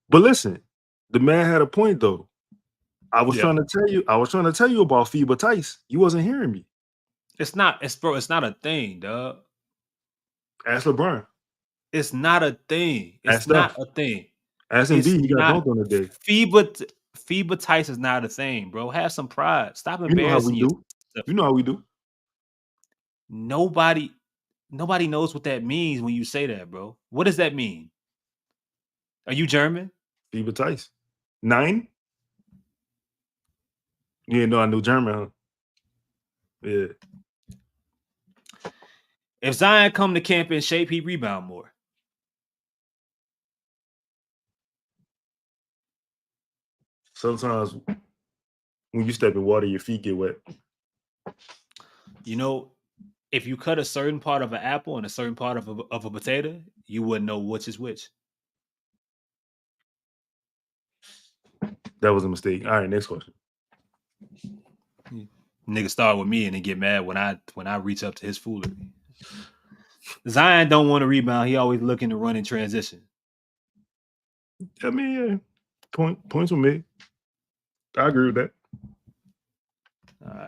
But listen, the man had a point though. I was trying to tell you about FIBA Tice. You wasn't hearing me.
It's not a thing, dog.
Ask LeBron.
It's not a thing. It's
Ask
not
Steph.
a thing.
Ask Embiid. He got dunked on the day.
FIBA Tice is not a thing, bro. Have some pride. Stop
You know how
embarrassing
we do.
yourself.
You know how we do.
Nobody knows what that means when you say that, bro. What does that mean? Are you German?
FIBA Tice. 9? You didn't know I knew German, huh? Yeah.
If Zion come to camp in shape, he rebound more.
Sometimes when you step in water, your feet get wet.
You know, if you cut a certain part of an apple and a certain part of a potato, you wouldn't know which is which.
That was a mistake. All right, next question.
Nigga start with me and then get mad when I reach up to his foolery. Zion don't want to rebound. He always looking to run in transition.
I mean, yeah. Points were made. I agree with that.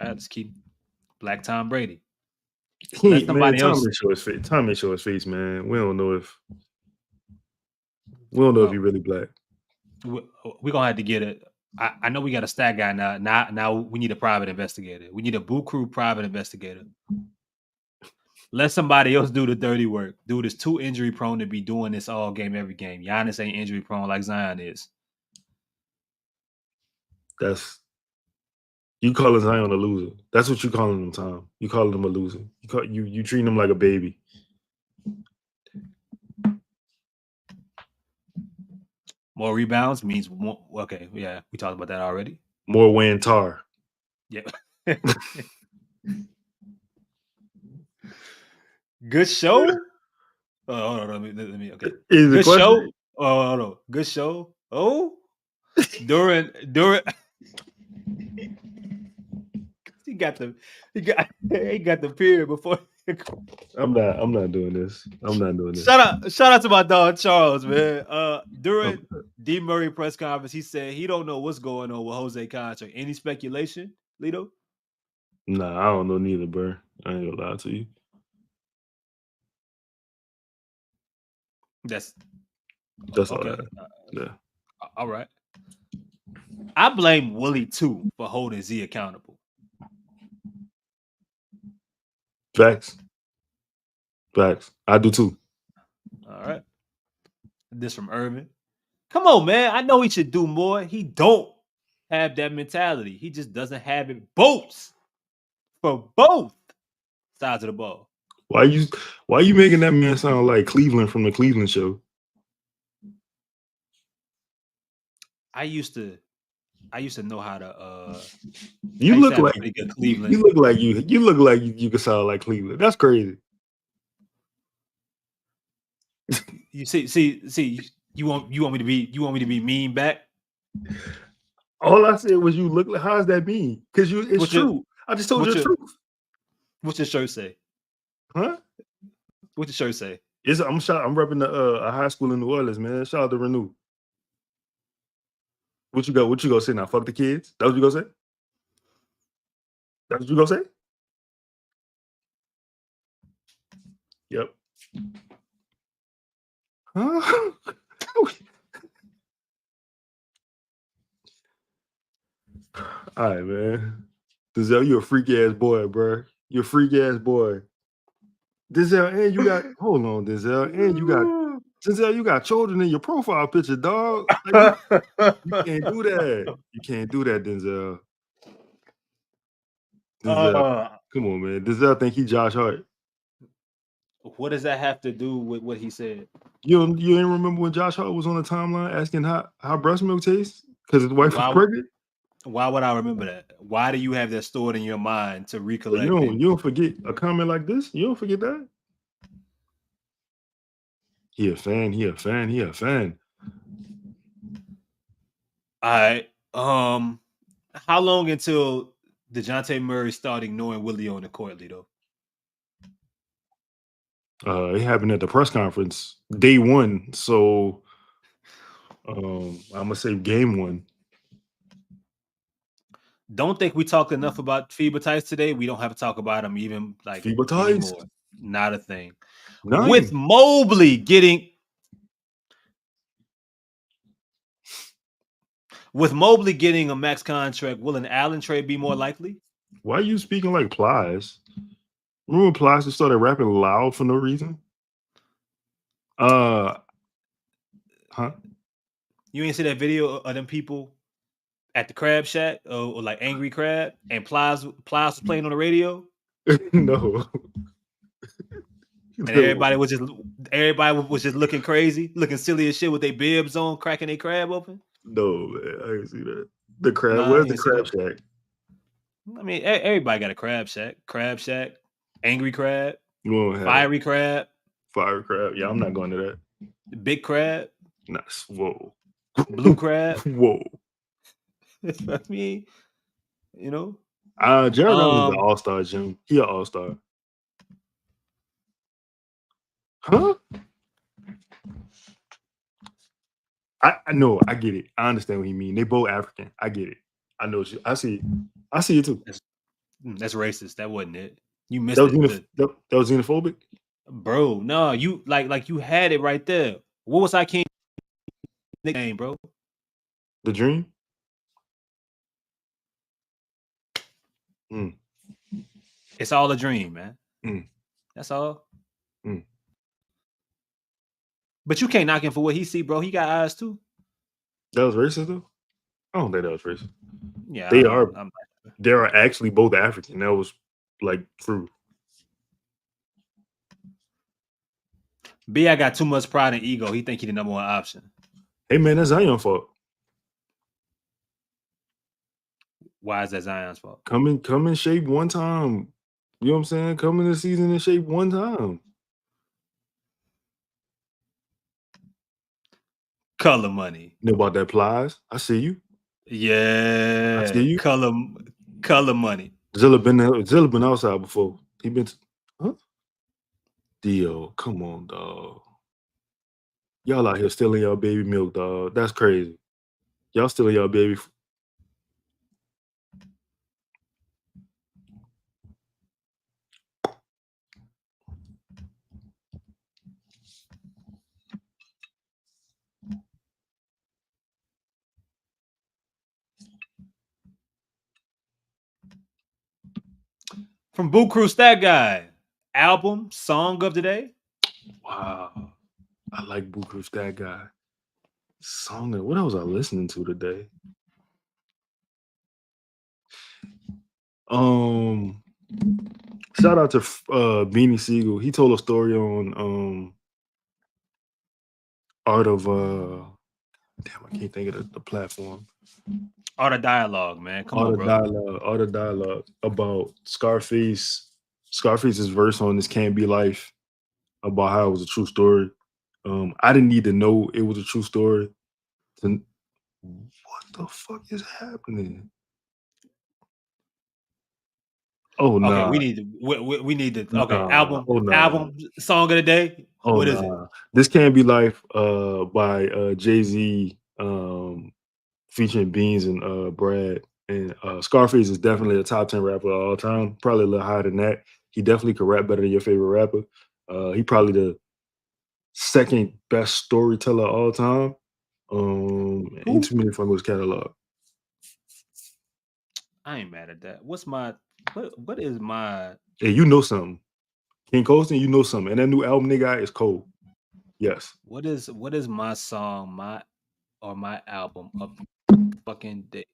I just keep Black Tom Brady.
Let somebody else. Tom may show his face, man. We don't know if he's really black.
We're gonna have to get it. I know we got a stat guy now. Now we need a private investigator. We need a Boo Crew private investigator. Let somebody else do the dirty work. Dude is too injury prone to be doing this all game, every game. Giannis ain't injury prone like Zion is.
You calling Zion a loser. That's what you calling him, Tom. You calling him a loser. You treating him like a baby.
More rebounds means more. Okay, yeah, we talked about that already.
More wearing tar.
Yeah. Good show. Oh, hold on, let me. Okay. Good show. Oh, hold on. Good show. Oh, during. He got the period before.
I'm not doing this.
Shout out to my dog Charles, man. During D. Murray press conference, he said he don't know what's going on with Jose contract. Any speculation, Lito?
Nah, I don't know neither, bro. I ain't gonna lie to you.
That's
okay. All. Yeah.
All right. I blame Willie too for holding Z accountable.
Facts. I do too.
All right. This from Irvin. Come on, man. I know he should do more. He don't have that mentality. He just doesn't have it both for both sides of the ball.
Why you making that man sound like Cleveland from the Cleveland Show?
I used to know how to.
You look like Cleveland. You look like you could sound like Cleveland. That's crazy.
You see. You want me to be mean back?
All I said was you look like. How does that mean? Because it's true. I just told you the truth.
What's your shirt say?
Huh?
What's your shirt say?
I'm repping a high school in New Orleans, man. Shout out to Renew. What you gonna say now? Fuck the kids? That's what you gonna say? That's what you gonna say? Yep. Huh? All right, man. Denzel, you a freak ass boy, bro. You're a freak ass boy. Denzel, and you got hold on, Denzel, and you got children in your profile picture, dog. Like, you can't do that. You can't do that, Denzel. Come on, man. Denzel think he Josh Hart.
What does that have to do with what he said?
You ain't remember when Josh Hart was on the timeline asking how breast milk tastes because his wife was pregnant?
Why would I remember that? Why do you have that stored in your mind to recollect?
You don't forget a comment like this. You don't forget that. He a fan.
All right. How long until DeJounte Murray started ignoring Willie on the court, though?
It happened at the press conference, day one. So I'm gonna say game one.
Don't think we talked enough about FIBA Tights today. We don't have to talk about them even like
FIBA Tights.
anymore. Not a thing.
Nice.
With Mobley getting a max contract, will an Allen trade be more likely?
Why are you speaking like Plies? Remember when Plies just started rapping loud for no reason? Huh?
You ain't see that video of them people at the Crab Shack or like Angry Crab, and Plies was playing on the radio?
No.
And everybody was just looking crazy, looking silly as shit with their bibs on, cracking their crab open.
No, man, I didn't see that. The crab, where's the Crab Shack?
I mean, everybody got a Crab Shack. Crab Shack, Angry Crab, Fiery Crab.
Fiery Crab. Yeah, I'm not going to that.
The Big Crab.
Nice. Whoa.
Blue Crab.
Whoa.
I mean, you know.
Jared Allen's an all-star, Jim. He an all-star. Huh? I know. I get it. I understand what you mean. They both African. I get it. I know. I see it too.
That's racist. That wasn't it. You missed
it. That was xenophobic,
bro. No, you like you had it right there. What was Hakeem's nickname, bro?
The Dream.
It's all a dream, man. That's all. But you can't knock him for what he see, bro. He got eyes too.
That was racist, though? I don't think that was racist.
Yeah,
they are actually both African. That was like true.
B.I. got too much pride and ego. He think he the number one option.
Hey, man, that's Zion's fault.
Why is that Zion's fault?
Come in shape one time. You know what I'm saying? Come in the season in shape one time.
Color money.
You know about that Plies? I see you.
Yeah.
I see you.
Color money.
Zilla been outside before. He been Dio, come on, dog. Y'all out here stealing y'all baby milk, dog. That's crazy. Y'all stealing y'all baby.
From Boo Crew Stat Guy. Album, song of the day.
Wow. I like Boo Crew Stat Guy. Song of what else was I listening to today? Shout out to Beanie Siegel. He told a story on Art of I can't think of the platform.
Art of Dialogue, man. Come on, bro.
Art of Dialogue about Scarface's verse on This Can't Be Life, about how it was a true story. I didn't need to know it was a true story. What the fuck is happening? Oh no!
Okay, we need to. Okay, album, song of the day. What is it?
This Can't Be Life by Jay-Z, featuring Beans and Brad. And Scarface is definitely a top 10 rapper of all time. Probably a little higher than that. He definitely could rap better than your favorite rapper. He probably the second best storyteller of all time. Ain't too many from his catalog.
I ain't mad at that. What is my?
Hey, you know something. King Colston, you know something. And that new album they got is cold. Yes.
What is my song, my album of fucking day?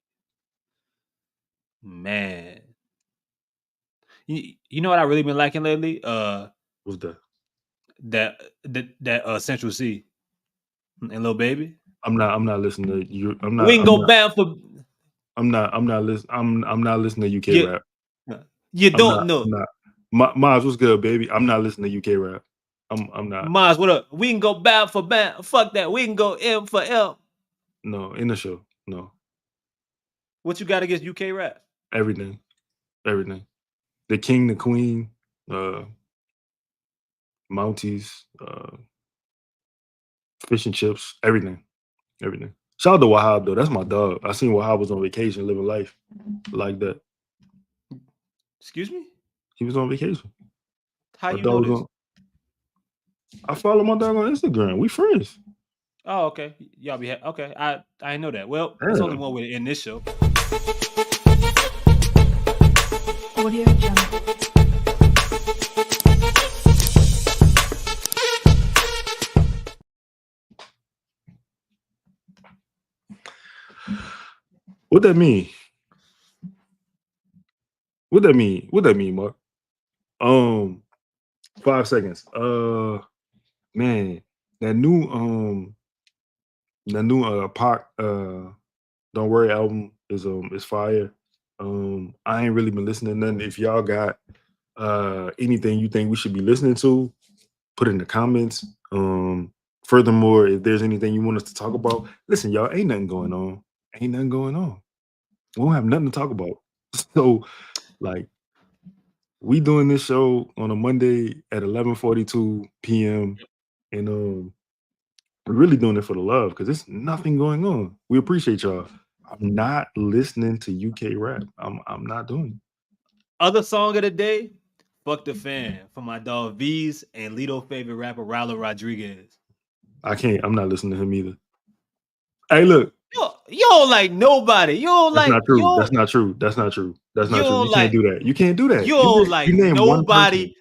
Man. You know what I really been liking lately?
What's that?
That Central C and Lil Baby.
I'm not listening to you.
We can go back for.
I'm not listening to UK rap.
You don't know.
Maz, what's good, baby? I'm not listening to UK rap. I'm not.
Maz, what up? We can go bad for bad. Fuck that. We can go M for M.
No, in the show. No.
What you got against UK rap?
Everything. Everything. The king, the queen, Mounties, fish and chips, everything. Shout out to Wahab though. That's my dog. I seen Wahab was on vacation, living life like that.
Excuse me?
He was on vacation.
How
My
you know this?
I follow my dog on Instagram. We friends.
Oh, okay. Y'all be okay. I didn't know that. Well, there's only one way to end this show.
Audio Jungle.
What that mean? What that mean, Mark? 5 seconds. Man, that new Pac Don't Worry album is fire. I ain't really been listening to nothing. If y'all got anything you think we should be listening to, put it in the comments. Furthermore, if there's anything you want us to talk about, listen, y'all, ain't nothing going on. We don't have nothing to talk about. So, like, we doing this show on a Monday at 11:42 p.m. and we're really doing it for the love because there's nothing going on. We appreciate y'all. I'm not listening to UK rap. I'm not doing it.
Other song of the day, Fuck the Fan, for my dog V's and Lito's favorite rapper, Ronald Rodriguez.
I'm not listening to him either. Hey, look.
You don't like nobody. You don't
That's
like.
not true. That's not true. That's not true. That's not true. You can't do that. You can't do that.
You don't like nobody.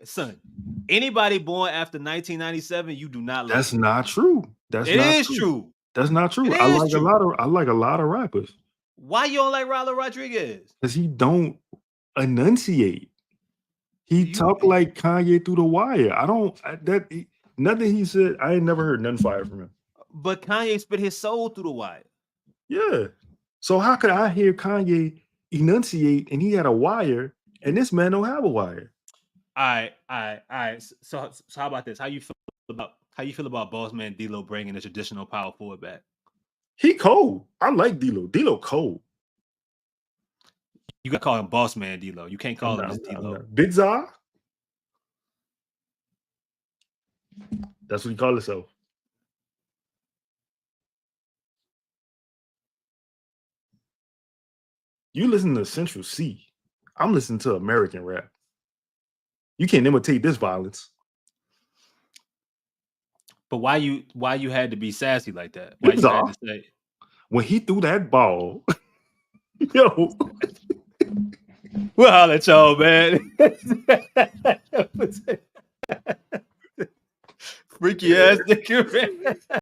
Son, anybody born after 1997, you do not like.
That's not true. That's not true. That's not true. I like a lot of rappers.
Why you don't like Ronald Rodriguez?
Because he don't enunciate. He talk like Kanye through the wire. Nothing he said. I ain't never heard nothing fire from him.
But Kanye spit his soul through the wire.
Yeah. So how could I hear Kanye enunciate and he had a wire and this man don't have a wire?
All right. So how about this? How you feel about Boss Man D-Lo bringing the traditional power forward back?
He cold. I like D-Lo. D-Lo cold.
You gotta call him Boss Man D-Lo. You can't call him just D-Lo.
Big Za? That's what he call himself. You listen to Central C. I'm listening to American rap. You can't imitate this violence.
But why you had to be sassy like that? Why you had to say
when he threw that ball? Yo.
We'll holler at y'all, man. Freaky ass nigga.